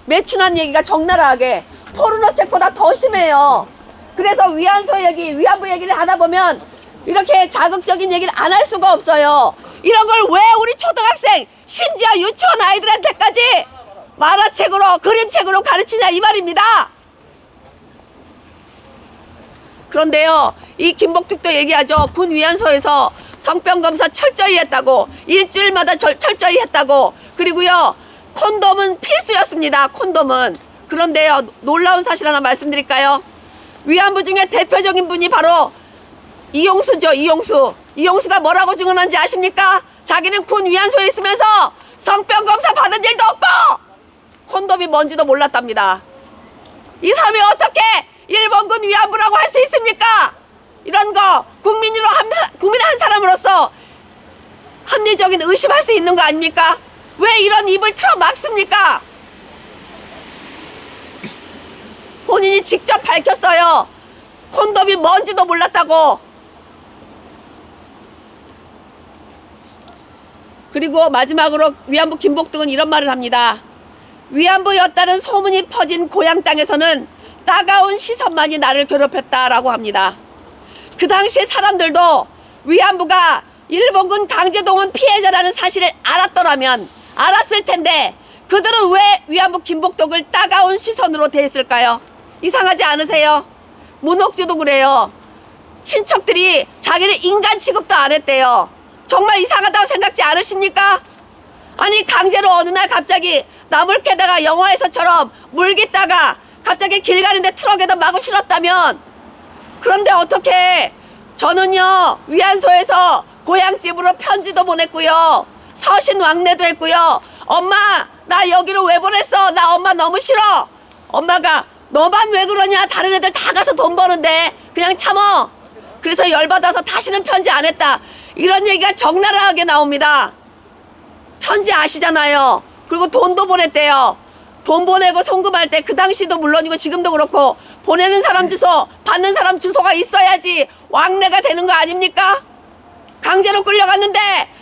매춘한 얘기가 적나라하게. 포르노 책보다 더 심해요. 그래서 위안소 얘기, 위안부 얘기를 하다 보면 이렇게 자극적인 얘기를 안 할 수가 없어요. 이런 걸 왜 우리 초등학생, 심지어 유치원 아이들한테까지 만화책으로, 그림책으로 가르치냐 이 말입니다. 그런데요, 이 김복득도 얘기하죠. 군 위안소에서 성병검사 철저히 했다고, 일주일마다 철저히 했다고. 그리고요, 콘돔은 필수였습니다. 콘돔은. 그런데요, 놀라운 사실 하나 말씀드릴까요? 위안부 중에 대표적인 분이 바로 이용수죠. 이용수가 뭐라고 증언한지 아십니까? 자기는 군 위안소에 있으면서 성병검사 받은 일도 없고 콘돔이 뭔지도 몰랐답니다. 이 사람이 어떻게 일본군 위안부라고 할 수 있습니까? 이런 거 국민 한 사람으로서 합리적인 의심할 수 있는 거 아닙니까? 왜 이런 입을 틀어 막습니까? 본인이 직접 밝혔어요. 콘돔이 뭔지도 몰랐다고. 그리고 마지막으로 위안부 김복득은 이런 말을 합니다. 위안부였다는 소문이 퍼진 고향 땅에서는 따가운 시선만이 나를 괴롭혔다라고 합니다. 그 당시 사람들도 위안부가 일본군 강제동원 피해자라는 사실을 알았을 텐데 그들은 왜 위안부 김복득을 따가운 시선으로 대했을까요? 이상하지 않으세요? 문옥주도 그래요. 친척들이 자기를 인간 취급도 안 했대요. 정말 이상하다고 생각지 않으십니까? 아니 강제로 어느 날 갑자기 나물 캐다가 영화에서처럼 물깃다가 갑자기 길 가는데 트럭에다 마구 실었다면 그런데 어떻게 저는요 위안소에서 고향집으로 편지도 보냈고요 서신 왕래도 했고요 엄마 나 여기로 왜 보냈어 나 엄마 너무 싫어 엄마가 너만 왜 그러냐 다른 애들 다 가서 돈 버는데 그냥 참어 그래서 열받아서 다시는 편지 안 했다 이런 얘기가 적나라하게 나옵니다. 편지 아시잖아요. 그리고 돈도 보냈대요. 돈 보내고 송금할 때 그 당시도 물론이고 지금도 그렇고 보내는 사람 주소, 받는 사람 주소가 있어야지 왕래가 되는 거 아닙니까? 강제로 끌려갔는데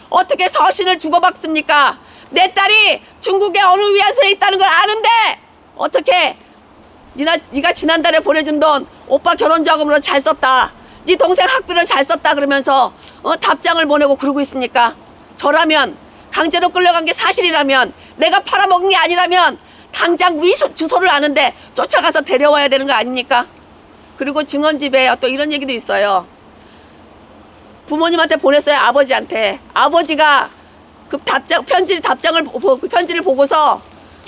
어떻게 서신을 주고받습니까? 내 딸이 중국의 어느 위안소에 있다는 걸 아는데 어떻게 네가 지난달에 보내준 돈 오빠 결혼자금으로 잘 썼다. 네 동생 학비로 잘 썼다 그러면서 답장을 보내고 그러고 있습니까? 저라면 강제로 끌려간 게 사실이라면 내가 팔아먹은 게 아니라면 당장 주소를 아는데 쫓아가서 데려와야 되는 거 아닙니까? 그리고 증언집에 또 이런 얘기도 있어요. 부모님한테 보냈어요. 아버지한테. 아버지가 그 편지를 보고서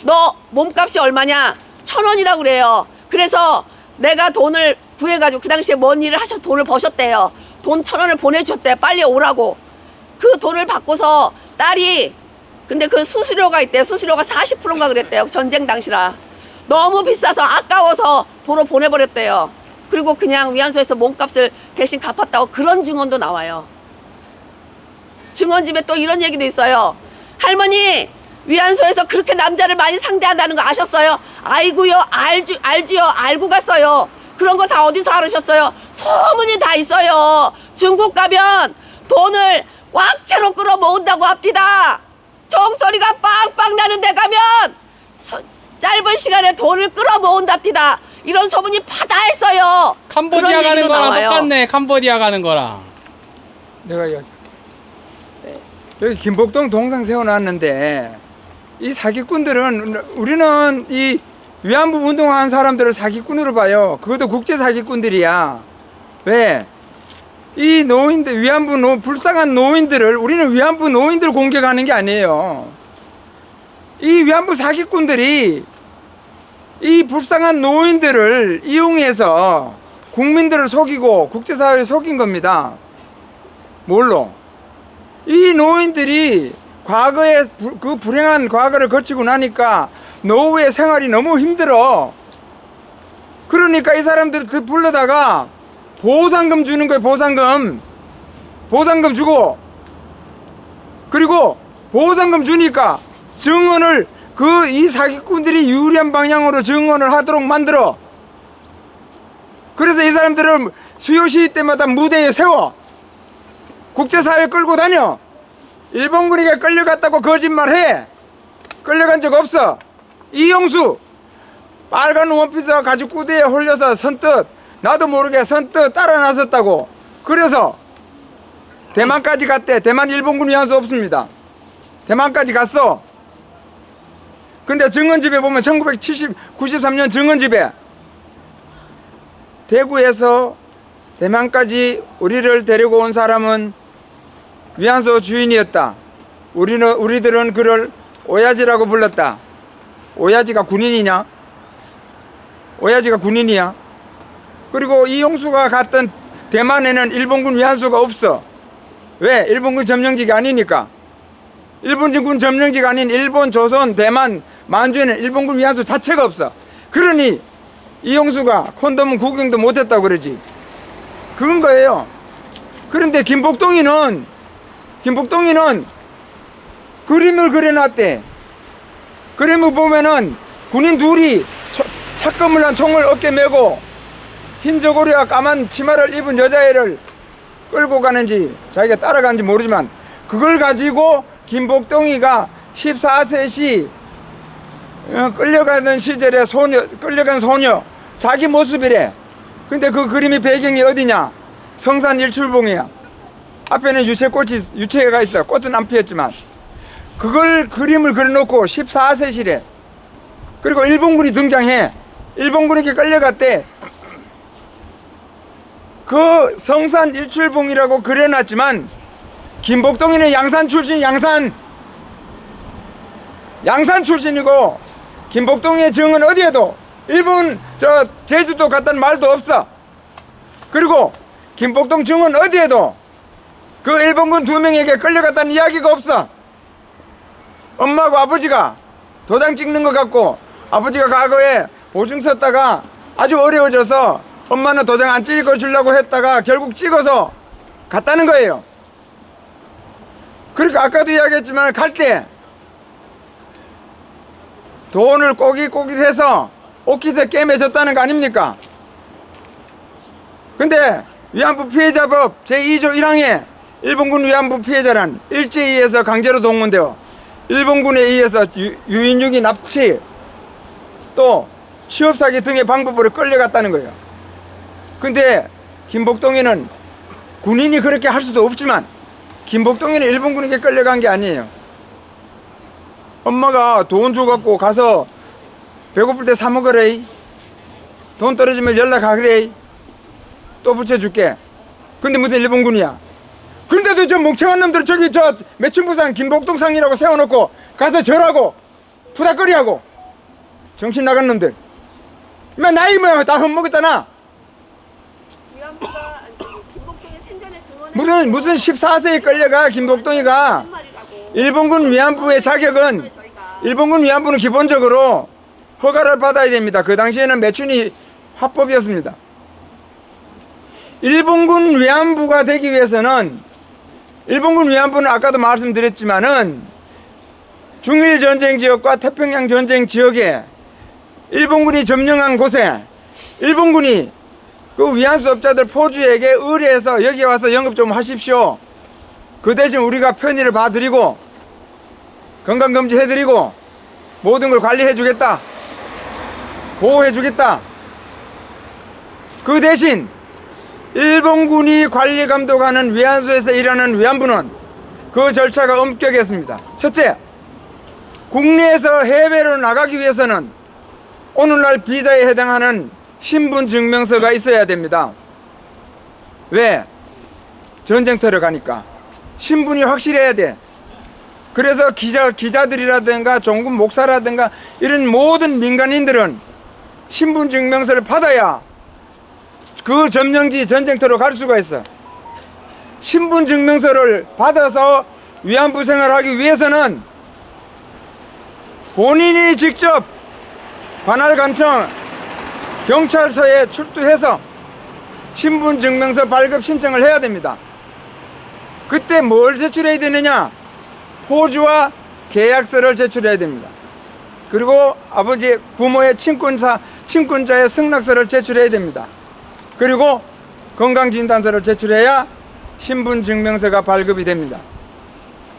너 몸값이 얼마냐? 1,000원이라고 그래요. 그래서 내가 돈을 구해가지고 그 당시에 뭔 일을 하셔서 돈을 버셨대요. 돈 1,000원을 보내주셨대요. 빨리 오라고. 그 돈을 받고서 딸이 근데 그 수수료가 있대요. 수수료가 40%인가 그랬대요. 전쟁 당시라. 너무 비싸서 아까워서 도로 보내버렸대요. 그리고 그냥 위안소에서 몸값을 대신 갚았다고 그런 증언도 나와요. 증언집에 또 이런 얘기도 있어요. 할머니 위안소에서 그렇게 남자를 많이 상대한다는 거 아셨어요? 아이고요 알지요 알고 갔어요. 그런 거 다 어디서 알으셨어요? 소문이 다 있어요. 중국 가면 돈을 꽉 채로 끌어모은다고 합디다. 종소리가 빵빵 나는 데 가면 짧은 시간에 돈을 끌어모은답디다. 이런 소문이 파다했어요. 캄보디아 그런 가는 얘기도 거랑 나와요. 똑같네. 캄보디아 가는 거랑. 내가 이야기할게. 여기 김복동 동상 세워놨는데 이 사기꾼들은 우리는 이 위안부 운동하는 사람들을 사기꾼으로 봐요. 그것도 국제 사기꾼들이야. 왜? 이 노인들 위안부 불쌍한 노인들을 우리는 위안부 노인들을 공격하는 게 아니에요. 이 위안부 사기꾼들이 이 불쌍한 노인들을 이용해서 국민들을 속이고 국제사회에 속인 겁니다. 뭘로? 이 노인들이 과거에 그 불행한 과거를 거치고 나니까 노후의 생활이 너무 힘들어. 그러니까 이 사람들 불러다가 보상금 주는 거예요. 보상금 주고, 그리고 보상금 주니까 증언을 이 사기꾼들이 유리한 방향으로 증언을 하도록 만들어. 그래서 이 사람들을 수요 시위 때마다 무대에 세워 국제사회에 끌고 다녀. 일본군에게 끌려갔다고 거짓말해. 끌려간 적 없어. 이영수 빨간 원피스 가지고 구대에 홀려서 선뜻 나도 모르게 선뜻 따라 나섰다고. 그래서 대만까지 갔대. 대만 일본군 위안소 없습니다. 대만까지 갔어. 근데 증언집에 보면 1993년 증언집에 대구에서 대만까지 우리를 데리고 온 사람은 위안소 주인이었다. 우리들은 그를 오야지라고 불렀다. 오야지가 군인이냐? 오야지가 군인이야? 그리고 이용수가 갔던 대만에는 일본군 위안소가 없어. 왜? 일본군 점령지가 아니니까. 일본군 점령지가 아닌 일본, 조선, 대만, 만주에는 일본군 위안소 자체가 없어. 그러니 이용수가 콘돔은 구경도 못했다고 그러지. 그건 거예요. 그런데 김복동이는 그림을 그려놨대. 그림을 보면은 군인 둘이 착검을 한 총을 어깨 메고 흰 저고리와 까만 치마를 입은 여자애를 끌고 가는지 자기가 따라가는지 모르지만 그걸 가지고 김복동이가 14세 시 끌려가던 시절에 끌려간 소녀 자기 모습이래. 근데 그 그림이 배경이 어디냐? 성산 일출봉이야. 앞에는 유채가 있어. 꽃은 안 피었지만 그걸 그림을 그려놓고 14세시래. 그리고 일본군이 등장해. 일본군에게 끌려갔대. 그 성산 일출봉이라고 그려놨지만 김복동이는 양산 출신. 양산 출신이고 김복동의 증은 어디에도 일본 제주도 갔다는 말도 없어. 그리고 김복동 증은 어디에도 그 일본군 2명에게 끌려갔다는 이야기가 없어. 엄마하고 아버지가 도장 찍는 것 같고 아버지가 과거에 보증 썼다가 아주 어려워져서 엄마는 도장 안 찍어 주려고 했다가 결국 찍어서 갔다는 거예요. 그러니까 아까도 이야기했지만 갈 때 돈을 꼬깃꼬깃해서 옥기세 깨매줬다는 거 아닙니까? 근데 위안부 피해자법 제2조 1항에 일본군 위안부 피해자란 일제에 의해서 강제로 동원되어 일본군에 의해서 유인육이 납치 또 취업사기 등의 방법으로 끌려갔다는 거예요. 근데 김복동이는 군인이 그렇게 할 수도 없지만 김복동이는 일본군에게 끌려간 게 아니에요. 엄마가 돈 줘갖고 가서 배고플 때 사 먹으래. 돈 떨어지면 연락하래. 또 붙여줄게. 근데 무슨 일본군이야. 근데도 저 멍청한 놈들 저기 저 매춘부산 김복동상이라고 세워놓고 가서 절하고 푸닥거리하고 정신 나간 놈들. 맨 나이 뭐야 다 헛먹었잖아. 위안부가 김복동의 생전에 증언해 무슨 14세에 끌려가 김복동이가. 일본군 위안부의 자격은 일본군 위안부는 기본적으로 허가를 받아야 됩니다. 그 당시에는 매춘이 합법이었습니다. 일본군 위안부가 되기 위해서는 일본군 위안부는 아까도 말씀드렸지만은 중일 전쟁 지역과 태평양 전쟁 지역에 일본군이 점령한 곳에 일본군이 그 위안수업자들 포주에게 의뢰해서 여기 와서 영업 좀 하십시오. 그 대신 우리가 편의를 봐드리고 건강검진 해드리고 모든 걸 관리해주겠다. 보호해주겠다. 그 대신 일본군이 관리 감독하는 위안소에서 일하는 위안부는 그 절차가 엄격했습니다. 첫째, 국내에서 해외로 나가기 위해서는 오늘날 비자에 해당하는 신분증명서가 있어야 됩니다. 왜? 전쟁터를 가니까 신분이 확실해야 돼. 그래서 기자들이라든가 종군 목사라든가 이런 모든 민간인들은 신분증명서를 받아야 그 점령지 전쟁터로 갈 수가 있어. 신분증명서를 받아서 위안부 생활하기 위해서는 본인이 직접 관할관청 경찰서에 출두해서 신분증명서 발급 신청을 해야 됩니다. 그때 뭘 제출해야 되느냐? 포주와 계약서를 제출해야 됩니다. 그리고 아버지 부모의 친권자의 승낙서를 제출해야 됩니다. 그리고 건강진단서를 제출해야 신분증명서가 발급이 됩니다.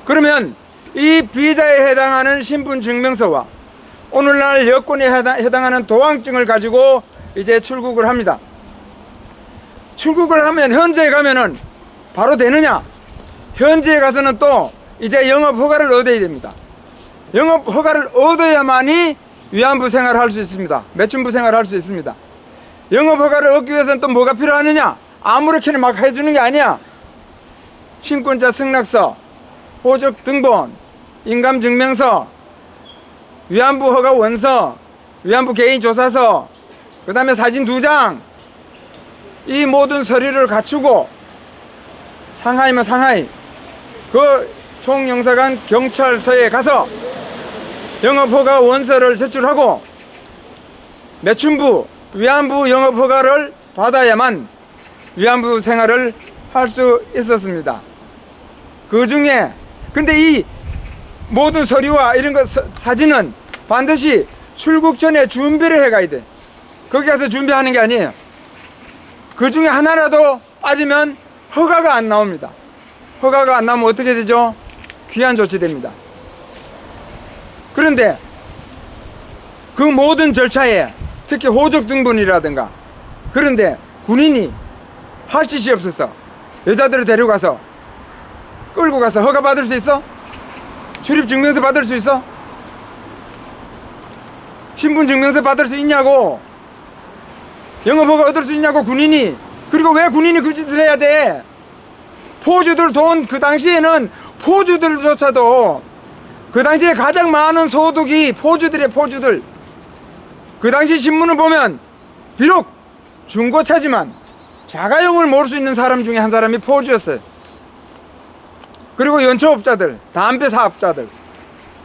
그러면 이 비자에 해당하는 신분증명서와 오늘날 여권에 해당하는 도항증을 가지고 이제 출국을 합니다. 출국을 하면 현지에 가면은 바로 되느냐? 현지에 가서는 또 이제 영업 허가를 얻어야 됩니다. 영업 허가를 얻어야만이 위안부 생활을 할 수 있습니다. 매춘부 생활을 할 수 있습니다. 영업 허가를 얻기 위해서는 또 뭐가 필요하느냐? 아무렇게나 막 해주는 게 아니야. 친권자 승낙서, 호적 등본, 인감증명서, 위안부 허가 원서, 위안부 개인 조사서, 그 다음에 사진 2장, 이 모든 서류를 갖추고 상하이면 상하이 그 총영사관 경찰서에 가서 영업허가 원서를 제출하고 매춘부 위안부 영업허가를 받아야만 위안부 생활을 할 수 있었습니다. 그 중에 근데 이 모든 서류와 이런 거 사진은 반드시 출국 전에 준비를 해가야 돼. 거기 가서 준비하는 게 아니에요. 그 중에 하나라도 빠지면 허가가 안 나옵니다. 허가가 안 나오면 어떻게 되죠? 귀환 조치됩니다. 그런데 그 모든 절차에 특히 호적 등본이라든가 그런데 군인이 할 짓이 없어서 여자들을 데려가서 끌고 가서 허가 받을 수 있어? 출입증명서 받을 수 있어? 신분증명서 받을 수 있냐고? 영업허가 얻을 수 있냐고 군인이. 그리고 왜 군인이 그 짓을 해야 돼? 포주들 돈 그 당시에는 포주들조차도 그 당시에 가장 많은 소득이 포주들의 포주들. 그 당시 신문을 보면 비록 중고차지만 자가용을 몰 수 있는 사람 중에 한 사람이 포주였어요. 그리고 연초업자들, 담배 사업자들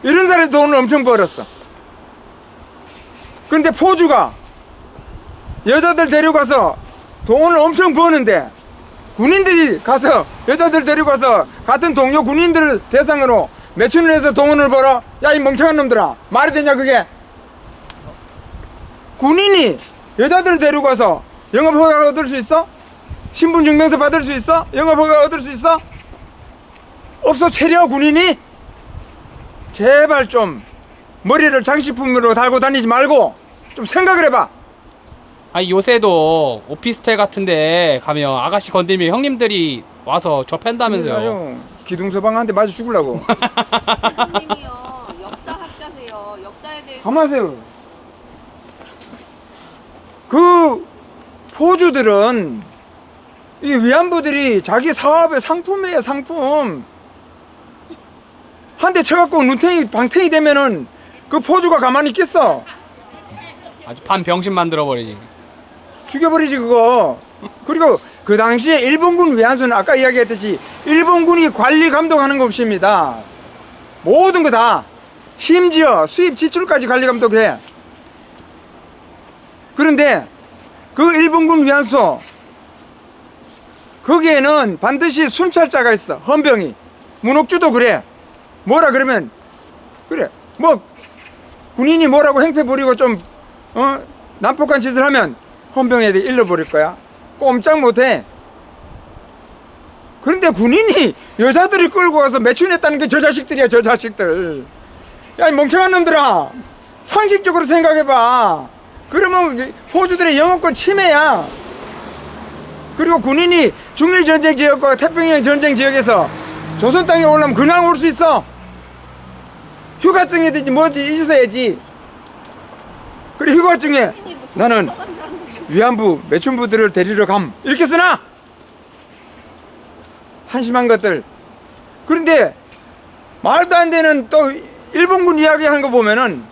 이런 사람이 돈을 엄청 벌었어. 근데 포주가 여자들 데려가서 돈을 엄청 버는데 군인들이 가서 여자들 데려가서 같은 동료 군인들을 대상으로 매춘을 해서 돈을 벌어? 야, 이 멍청한 놈들아, 말이 되냐 그게? 군인이 여자들 데리고 가서 영업허가 얻을 수 있어? 신분증명서 받을 수 있어? 영업허가 얻을 수 있어? 없어 체려 군인이? 제발 좀 머리를 장식품으로 달고 다니지 말고 좀 생각을 해봐. 아니 요새도 오피스텔 같은데 가면 아가씨 건들면 형님들이 와서 접한다면서요. 아유, 기둥서방 한테 맞아 죽으려고. 선생님이요 역사학자세요. 역사에 대해 가만하세요. 그 포주들은 이 위안부들이 자기 사업의 상품이에요, 상품. 한 대 쳐갖고 눈탱이 방탱이 되면은 그 포주가 가만히 있겠어? 아주 반병신 만들어버리지. 죽여버리지 그거. 그리고 그 당시에 일본군 위안소는 아까 이야기했듯이 일본군이 관리 감독하는 것입니다. 모든 거 다. 심지어 수입 지출까지 관리 감독해. 그런데 그 일본군 위안소 거기에는 반드시 순찰자가 있어. 헌병이. 문옥주도 그래. 뭐라 그러면 그래 뭐 군인이 뭐라고 행패 부리고 좀 난폭한 짓을 하면 헌병에게 일러버릴 거야. 꼼짝 못해. 그런데 군인이 여자들이 끌고 가서 매춘했다는 게 저 자식들이야, 저 자식들. 야, 이 멍청한 놈들아. 상식적으로 생각해봐. 그러면 호주들의 영어권 침해야. 그리고 군인이 중일전쟁 지역과 태평양 전쟁 지역에서 조선 땅에 오려면 그냥 올 수 있어. 휴가증이든지 뭐지 있어야지. 그래 휴가증에 나는 위안부 매춘부들을 데리러 감 이렇게 쓰나? 한심한 것들. 그런데 말도 안 되는 또 일본군 이야기하는 거 보면은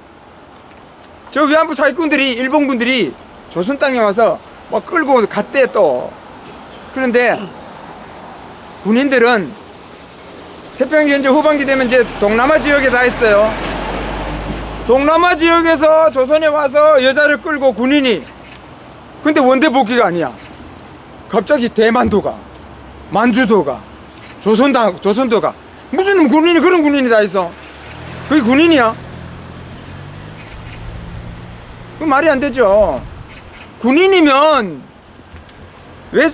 저 위안부 사기꾼들이 일본군들이 조선 땅에 와서 막 끌고 갔대 또. 그런데 군인들은 태평양 전쟁 후반기 되면 이제 동남아 지역에 다 있어요. 동남아 지역에서 조선에 와서 여자를 끌고 군인이. 근데 원대 복귀가 아니야. 갑자기 대만도가, 만주도가, 조선도가. 무슨 군인이 그런 군인이 다 있어. 그게 군인이야? 그 말이 안 되죠. 군인이면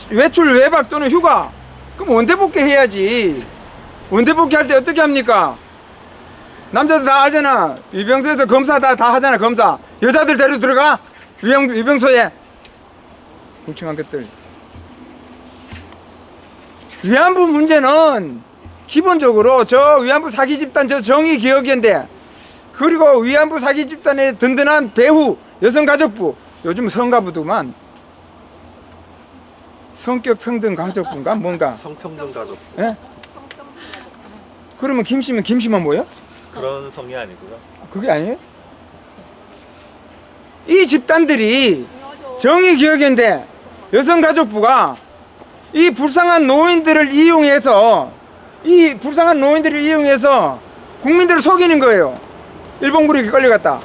외출, 외박 또는 휴가. 그럼 원대 복귀 해야지. 원대 복귀 할 때 어떻게 합니까? 남자들 다 알잖아. 위병소에서 검사 다 하잖아, 검사. 여자들 데리고 들어가? 위병소에. 멍청한 것들. 위안부 문제는 기본적으로 저 위안부 사기 집단 저 정의기억연대 그리고 위안부 사기 집단의 든든한 배후 여성가족부 요즘 성가부도만 성격평등가족부인가 뭔가 성평등 가족 예? 그러면 김씨면 김씨만 뭐예요? 그런 성이 아니고요. 그게 아니에요? 이 집단들이 정의기억연대 여성가족부가 이 불쌍한 노인들을 이용해서 국민들을 속이는 거예요. 일본군이 끌려갔다.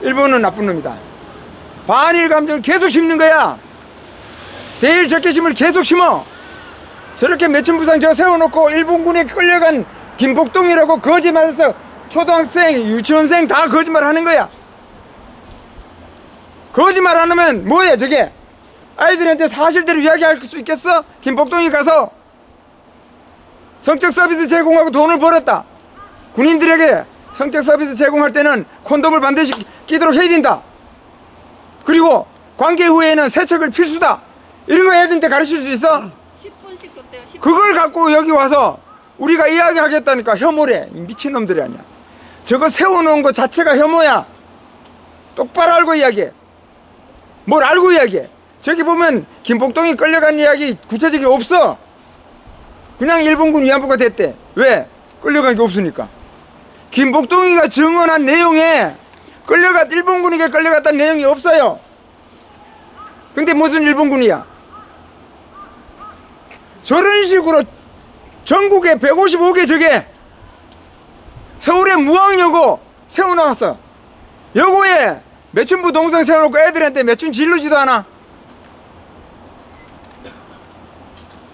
일본은 나쁜 놈이다. 반일 감정을 계속 심는 거야. 대일 적개심을 계속 심어. 저렇게 매춘부상 저 세워놓고 일본군에 끌려간 김복동이라고 거짓말해서 초등학생, 유치원생 다 거짓말 하는 거야. 거짓말 안 하면 뭐야 저게? 아이들한테 사실대로 이야기할 수 있겠어? 김복동이 가서 성적 서비스 제공하고 돈을 벌었다. 군인들에게 성적 서비스 제공할 때는 콘돔을 반드시 끼도록 해야 된다. 그리고 관계 후에는 세척을 필수다. 이런 거 애들한테 가르칠 수 있어? 10분씩 줬대요. 10분. 그걸 갖고 여기 와서 우리가 이야기하겠다니까 혐오래. 미친놈들이 아니야. 저거 세워놓은 거 자체가 혐오야. 똑바로 알고 이야기해. 뭘 알고 이야기해. 저기 보면 김복동이 끌려간 이야기 구체적이 없어. 그냥 일본군 위안부가 됐대. 왜? 끌려간 게 없으니까. 김복동이가 증언한 내용에 일본군에게 끌려갔다는 내용이 없어요. 근데 무슨 일본군이야? 저런 식으로 전국에 155개 저게 서울에 무항여고 세워놓았어. 여고에 매춘부 동성 세워놓고 애들한테 매춘 질르지도 않아.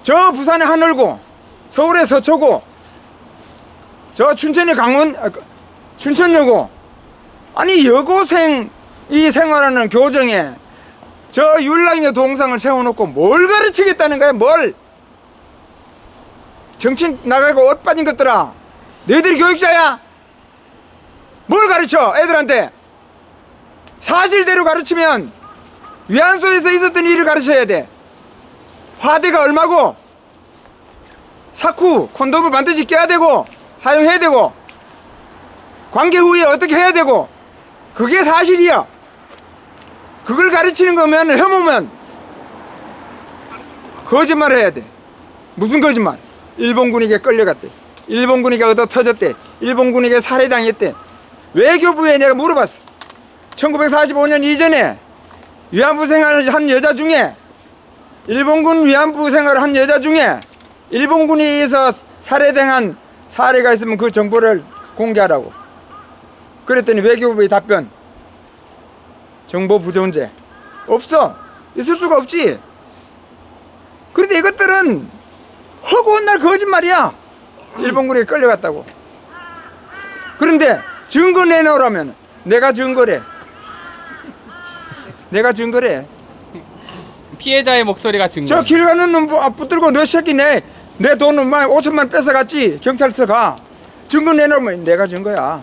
저 부산에 하늘고 서울에 서초고 저 춘천에 춘천여고. 아니 여고생 이 생활하는 교정에 저 율랑여 동상을 세워놓고 뭘 가르치겠다는 거야, 뭘? 정신 나가고 옷 빠진 것들아, 너희들이 교육자야? 뭘 가르쳐 애들한테? 사실대로 가르치면 위안소에서 있었던 일을 가르쳐야 돼. 화대가 얼마고, 사쿠 콘돔을 반드시 껴야 되고 사용해야 되고, 관계 후에 어떻게 해야 되고, 그게 사실이야. 그걸 가르치는 거면 혐오면 거짓말을 해야 돼. 무슨 거짓말? 일본군에게 끌려갔대, 일본군에게 얻어 터졌대, 일본군에게 살해당했대. 외교부에 내가 물어봤어. 1945년 이전에 위안부 생활을 한 여자 중에, 일본군 위안부 생활을 한 여자 중에 일본군에 의해서 살해당한 사례가 있으면 그 정보를 공개하라고. 그랬더니 외교부의 답변, 정보 부존재. 없어. 있을 수가 없지. 그런데 이것들은 허구한 날 거짓말이야. 일본군에 끌려갔다고. 그런데 증거 내놓으라면 내가 증거래. 내가 증거래. 피해자의 목소리가 증거. 저 길 가는 놈 붙들고 너 새끼 내 돈 5천만 뺏어갔지. 경찰서 가. 증거 내놓으면 내가 증거야.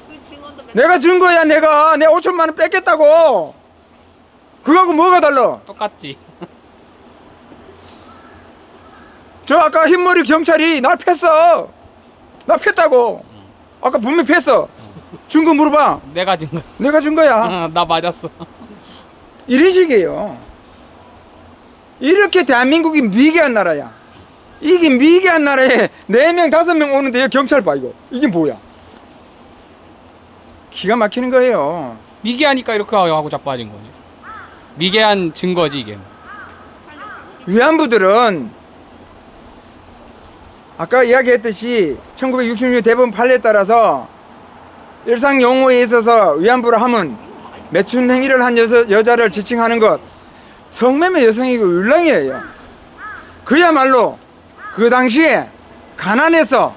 그 증언도 내가 증거야. 내 5천만 원 뺏겠다고. 그거하고 뭐가 달라? 똑같지. 저 아까 흰머리 경찰이 날 팼어. 나 팼다고. 아까 분명히 팼어. 증거 물어봐. 내가 증거. 내가 증거야. 나 맞았어. 이런 식이에요. 이렇게 대한민국이 미개한 나라야. 이게 미개한 나라에 4명 5명 오는데 여기 경찰 봐. 이게 뭐야? 기가 막히는 거예요. 미개하니까 이렇게 하고 자빠진 거지. 미개한 증거지 이게. 위안부들은 아까 이야기했듯이 1966 대법원 판례에 따라서 일상 용어에 있어서 위안부를 하면 매춘 행위를 한 여자를 지칭하는 것, 성매매 여성이고 율랑이에요. 그야말로 그 당시에 가난해서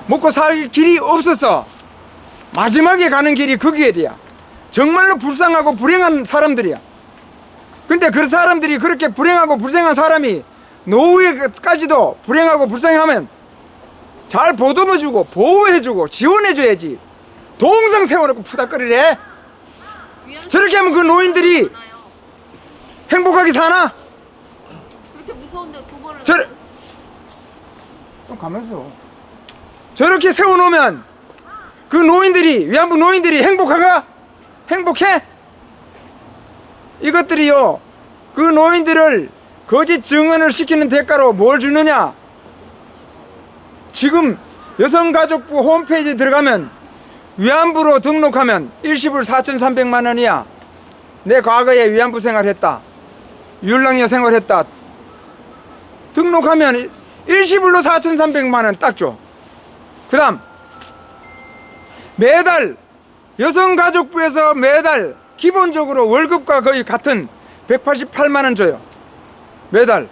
먹고 살 길이 없어서 마지막에 가는 길이 그 길이야. 정말로 불쌍하고 불행한 사람들이야. 근데 그 사람들이 그렇게 불행하고 불쌍한 사람이 노후에까지도 불행하고 불쌍하면 잘 보듬어주고 보호해주고 지원해줘야지. 동상 세워놓고 푸닥거리래. 저렇게 하면 그 노인들이 행복하게 사나? 그렇게 무서운데 두 번을 좀 가면서 저렇게 세워놓으면 그 노인들이, 위안부 노인들이 행복하가? 행복해? 이것들이요, 그 노인들을 거짓 증언을 시키는 대가로 뭘 주느냐? 지금 여성가족부 홈페이지에 들어가면 위안부로 등록하면 일시불 4,300만 원이야. 내 과거에 위안부 생활했다, 율랑여 생활했다. 등록하면 일시불로 4,300만 원 딱 줘. 그 다음 매달 여성가족부에서 매달 기본적으로 월급과 거의 같은 188만 원 줘요. 매달.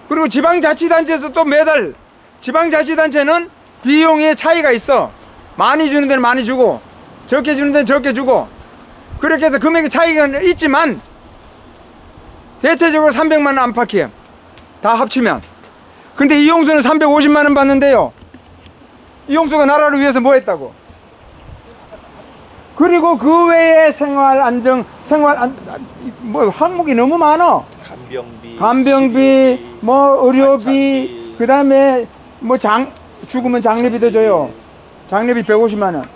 그리고 지방자치단체에서 또 매달, 지방자치단체는 비용의 차이가 있어. 많이 주는 데는 많이 주고 적게 주는 데는 적게 주고, 그렇게 해서 금액의 차이가 있지만 대체적으로 300만 원 안팎이에요. 다 합치면. 근데 이용수는 350만 원 받는데요. 이용수가 나라를 위해서 뭐 했다고? 그리고 그 외에 뭐 항목이 너무 많아. 간병비, 뭐 의료비, 그 다음에 뭐 죽으면 장례비도 줘요. 장례비 150만 원.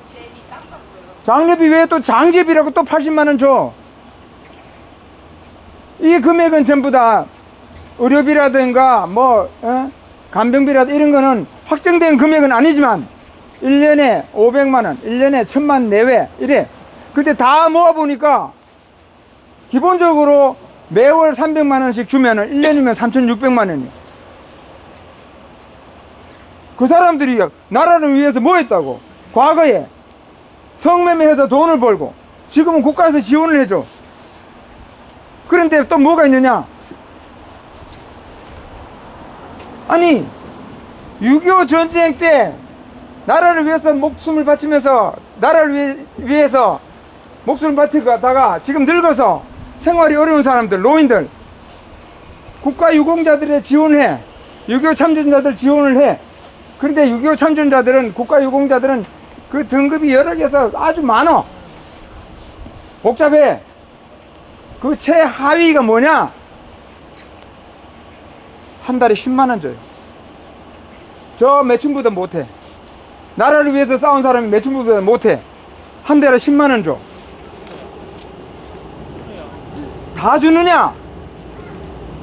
장례비 외에 또 장제비라고 또 80만 원 줘. 이 금액은 전부 다 의료비라든가 뭐 간병비라든가 이런 거는 확정된 금액은 아니지만 1년에 500만 원, 1년에 1000만 내외 이래. 근데 다 모아보니까 기본적으로 매월 300만 원씩 주면은 1년이면 3,600만 원이야. 그 사람들이 나라를 위해서 뭐 했다고? 과거에 성매매해서 돈을 벌고 지금은 국가에서 지원을 해줘. 그런데 또 뭐가 있느냐? 아니 6.25 전쟁 때 나라를 위해서 목숨을 바치면서 나라를 위해서 목숨을 바치다가 지금 늙어서 생활이 어려운 사람들, 노인들, 국가 유공자들의 지원을 해. 6.25 참전자들 지원을 해. 그런데 6.25 참전자들은, 국가 유공자들은 그 등급이 여러 개서 아주 많어. 복잡해. 그 최하위가 뭐냐? 한 달에 10만 원 줘요. 저 매춘부도 못해. 나라를 위해서 싸운 사람이 매춘부보다 못해. 한 달에 10만 원 줘. 다 주느냐?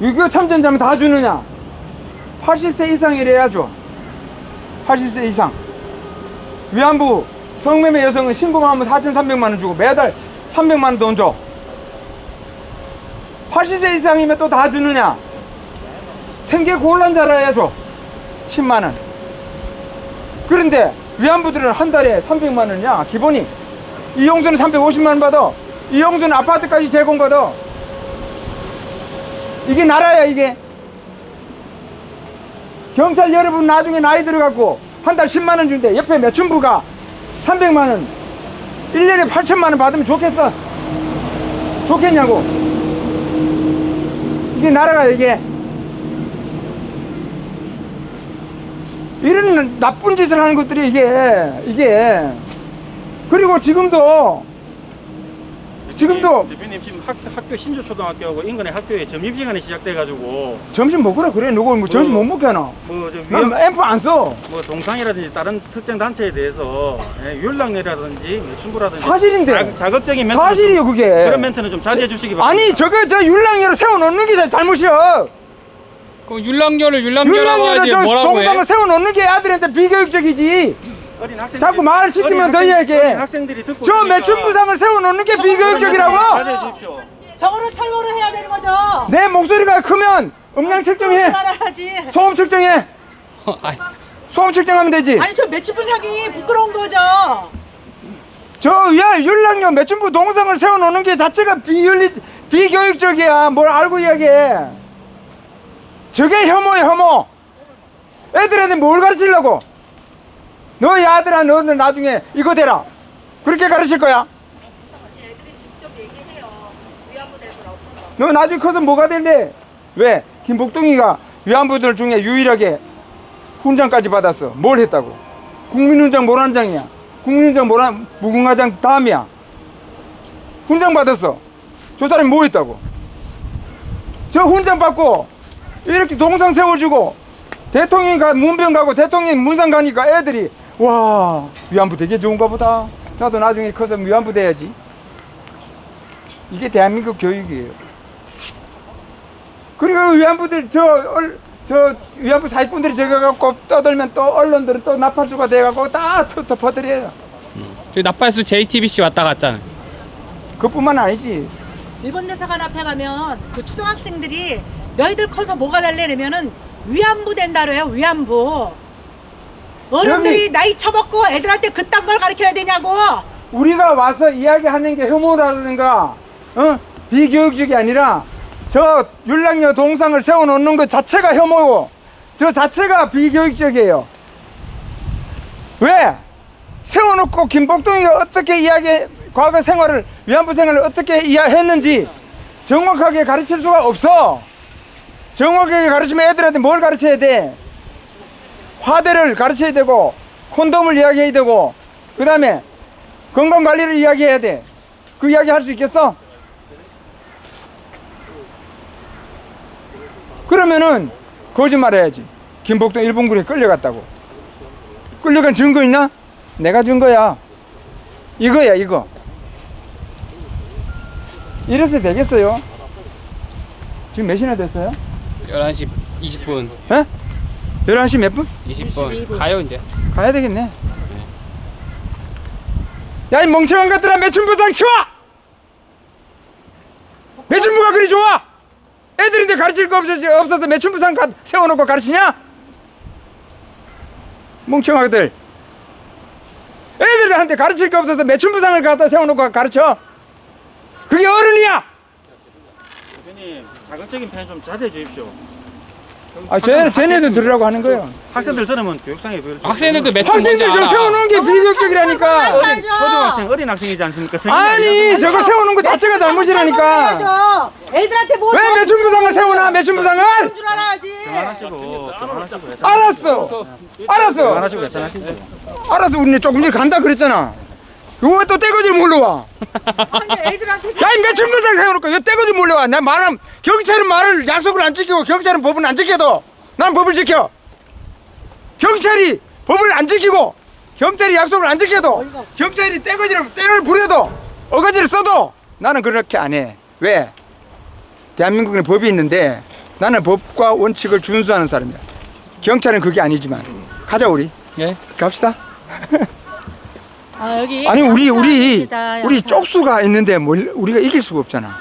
6.25 참전자면 다 주느냐? 80세 이상이래야 줘. 80세 이상. 위안부 성매매 여성은 신고만 하면 4,300만 원 주고 매달 300만 원 돈 줘. 80세 이상이면 또 다 주느냐? 생계 곤란자라야 줘. 10만 원. 그런데 위안부들은 한 달에 300만 원이야, 기본이. 이용수는 350만 원 받아. 이용수는 아파트까지 제공받아. 이게 나라야, 이게. 경찰 여러분 나중에 나이 들어갖고 한 달 10만 원 준대. 옆에 매춘부가 300만 원, 1년에 8천만 원 받으면 좋겠어? 좋겠냐고. 이게 나라가, 이게. 이런 나쁜 짓을 하는 것들이 이게. 그리고 지금도 대표님 지금 학교 신주초등학교하고 인근의 학교에 점심시간이 시작돼가지고 점심 먹으라 그래. 누구 뭐 점심 못 먹게 하나? 난 앰프 안 써. 뭐 동상이라든지 다른 특정 단체에 대해서 율락내라든지 매춘부라든지 사실인데. 자극적인 멘트, 사실이요, 그게. 그런 멘트는 좀 자제해 주시기 바랍니다. 아니, 저 율랑열을 세워놓는 게 잘못이야. 그 율랑열하고 율랑열을 하지 저 뭐라고 해? 동상을 세워놓는 게 아들한테 비교육적이지. 어린 학생들이, 자꾸 말을 시키면 더 이야기해. 어린 학생들이 듣고 저 있으니까 매춘부상을 세워놓는 게 자제해 비교육적이라고. 주십시오. 저거를 철거를 해야 되는 거죠. 내 목소리가 크면 음량 측정해. 알아야지. 소음 측정해. 아이, 소음 측정하면 되지. 아니 저 매춘부상이 부끄러운 거죠. 율랑열 매춘부 동상을 세워놓는 게 자체가 비교육적이야. 뭘 알고 이야기해. 저게 혐오야, 혐오. 애들한테 뭘 가르치려고? 너희 아들아, 너는 나중에 이거 되라. 그렇게 가르칠 거야? 애들이 직접 얘기해요. 위안부 될 거라 없어서. 너 나중에 커서 뭐가 될래? 왜? 김복동이가 위안부들 중에 유일하게 훈장까지 받았어. 뭘 했다고? 국민훈장 모란장이야. 국민훈장 무궁화장 다음이야. 훈장 받았어. 저 사람이 뭐 했다고? 저 훈장 받고 이렇게 동상 세워주고 대통령이 문병 가고 대통령이 문상 가니까 애들이 와, 위안부 되게 좋은가 보다. 나도 나중에 커서 위안부 돼야지. 이게 대한민국 교육이에요. 그리고 위안부들 저 위안부 사기꾼들이 저거 갖고 떠들면 또 언론들은 또 나팔수가 돼갖고 다 퍼뜨려요. 저기 나팔수 JTBC 왔다 갔잖아. 그뿐만 아니지. 일본 대사관 앞에 가면 그 초등학생들이 너희들 커서 뭐가 될래 이러면은 위안부 된다래요. 위안부. 어른들이 여기- 나이 처먹고 애들한테 그딴 걸 가르쳐야 되냐고. 우리가 와서 이야기하는 게 혐오라든가 비교육적이 아니라 저 율랑여 동상을 세워놓는 것 자체가 혐오고 저 자체가 비교육적이에요. 왜? 세워놓고 김복동이가 어떻게 과거 생활을, 위안부 생활을 어떻게 이해했는지 정확하게 가르칠 수가 없어. 정확하게 가르치면 애들한테 뭘 가르쳐야 돼? 화대를 가르쳐야 되고 콘돔을 이야기해야 되고 그 다음에 건강관리를 이야기해야 돼. 그 이야기 할 수 있겠어? 그러면은 거짓말 해야지. 김복동 일본군에 끌려갔다고. 끌려간 증거 있나? 내가 증거야. 이거야, 이거. 이래서 되겠어요? 지금 몇 시나 됐어요? 11시 20분. 에? 11시 몇 분? 20분. 가요 이제. 가야 되겠네. 야, 이 멍청한 것들아, 매춘부상 치워! 매춘부가 그리 좋아! 애들인데 가르칠 거 없어서 매춘부상 세워놓고 가르치냐? 멍청하들. 애들한테 가르칠 거 없어서 매춘부상을 갖다 세워놓고 가르쳐? 그게 어른이야! 대표님 자극적인 표현 좀 자제해 주십시오. 아, 쟤네도 들으라고 하는 거예요. 학생들 들으면 교육상에 학생들도 매출 뭔지 학생들 저 알아. 세워놓은 게 비교격이라니까. 초등학생 어린 학생이지 않습니까? 아니, 저거 세워놓은 거 자체가 잘못이라니까. 맞아. 애들한테 뭐 왜 매춘부상을 세워놔, 매춘부상을? 줄 알아야지. 그만하시고 알았어. 알았어. 그만하시고 계산하시죠. 알았어, 우리는 조금 전에 간다 그랬잖아. 이거 왜 또 떼거지 몰려와? 아니 애들한테 야, 이 매춘부상 세워놓고 왜 떼거지 몰려와? 내 말은, 경찰은 말을 약속을 안 지키고 경찰은 법을 안 지켜도 난 법을 지켜. 경찰이 법을 안 지키고 경찰이 약속을 안 지켜도 경찰이 떼거지를 떼를 부려도 어거지를 써도 나는 그렇게 안 해. 왜? 대한민국에 법이 있는데 나는 법과 원칙을 준수하는 사람이야. 경찰은 그게 아니지만 가자 우리. 예. 갑시다. 아 여기 아니 우리 양산입니다, 양산. 쪽수가 있는데 뭘 우리가 이길 수가 없잖아.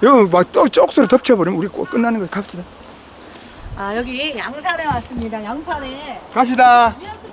여기 막 또 쪽수를 덮쳐버리면 우리 꼭 끝나는 거야. 갑시다. 아 여기 양산에 왔습니다. 양산에 갑시다. 위안부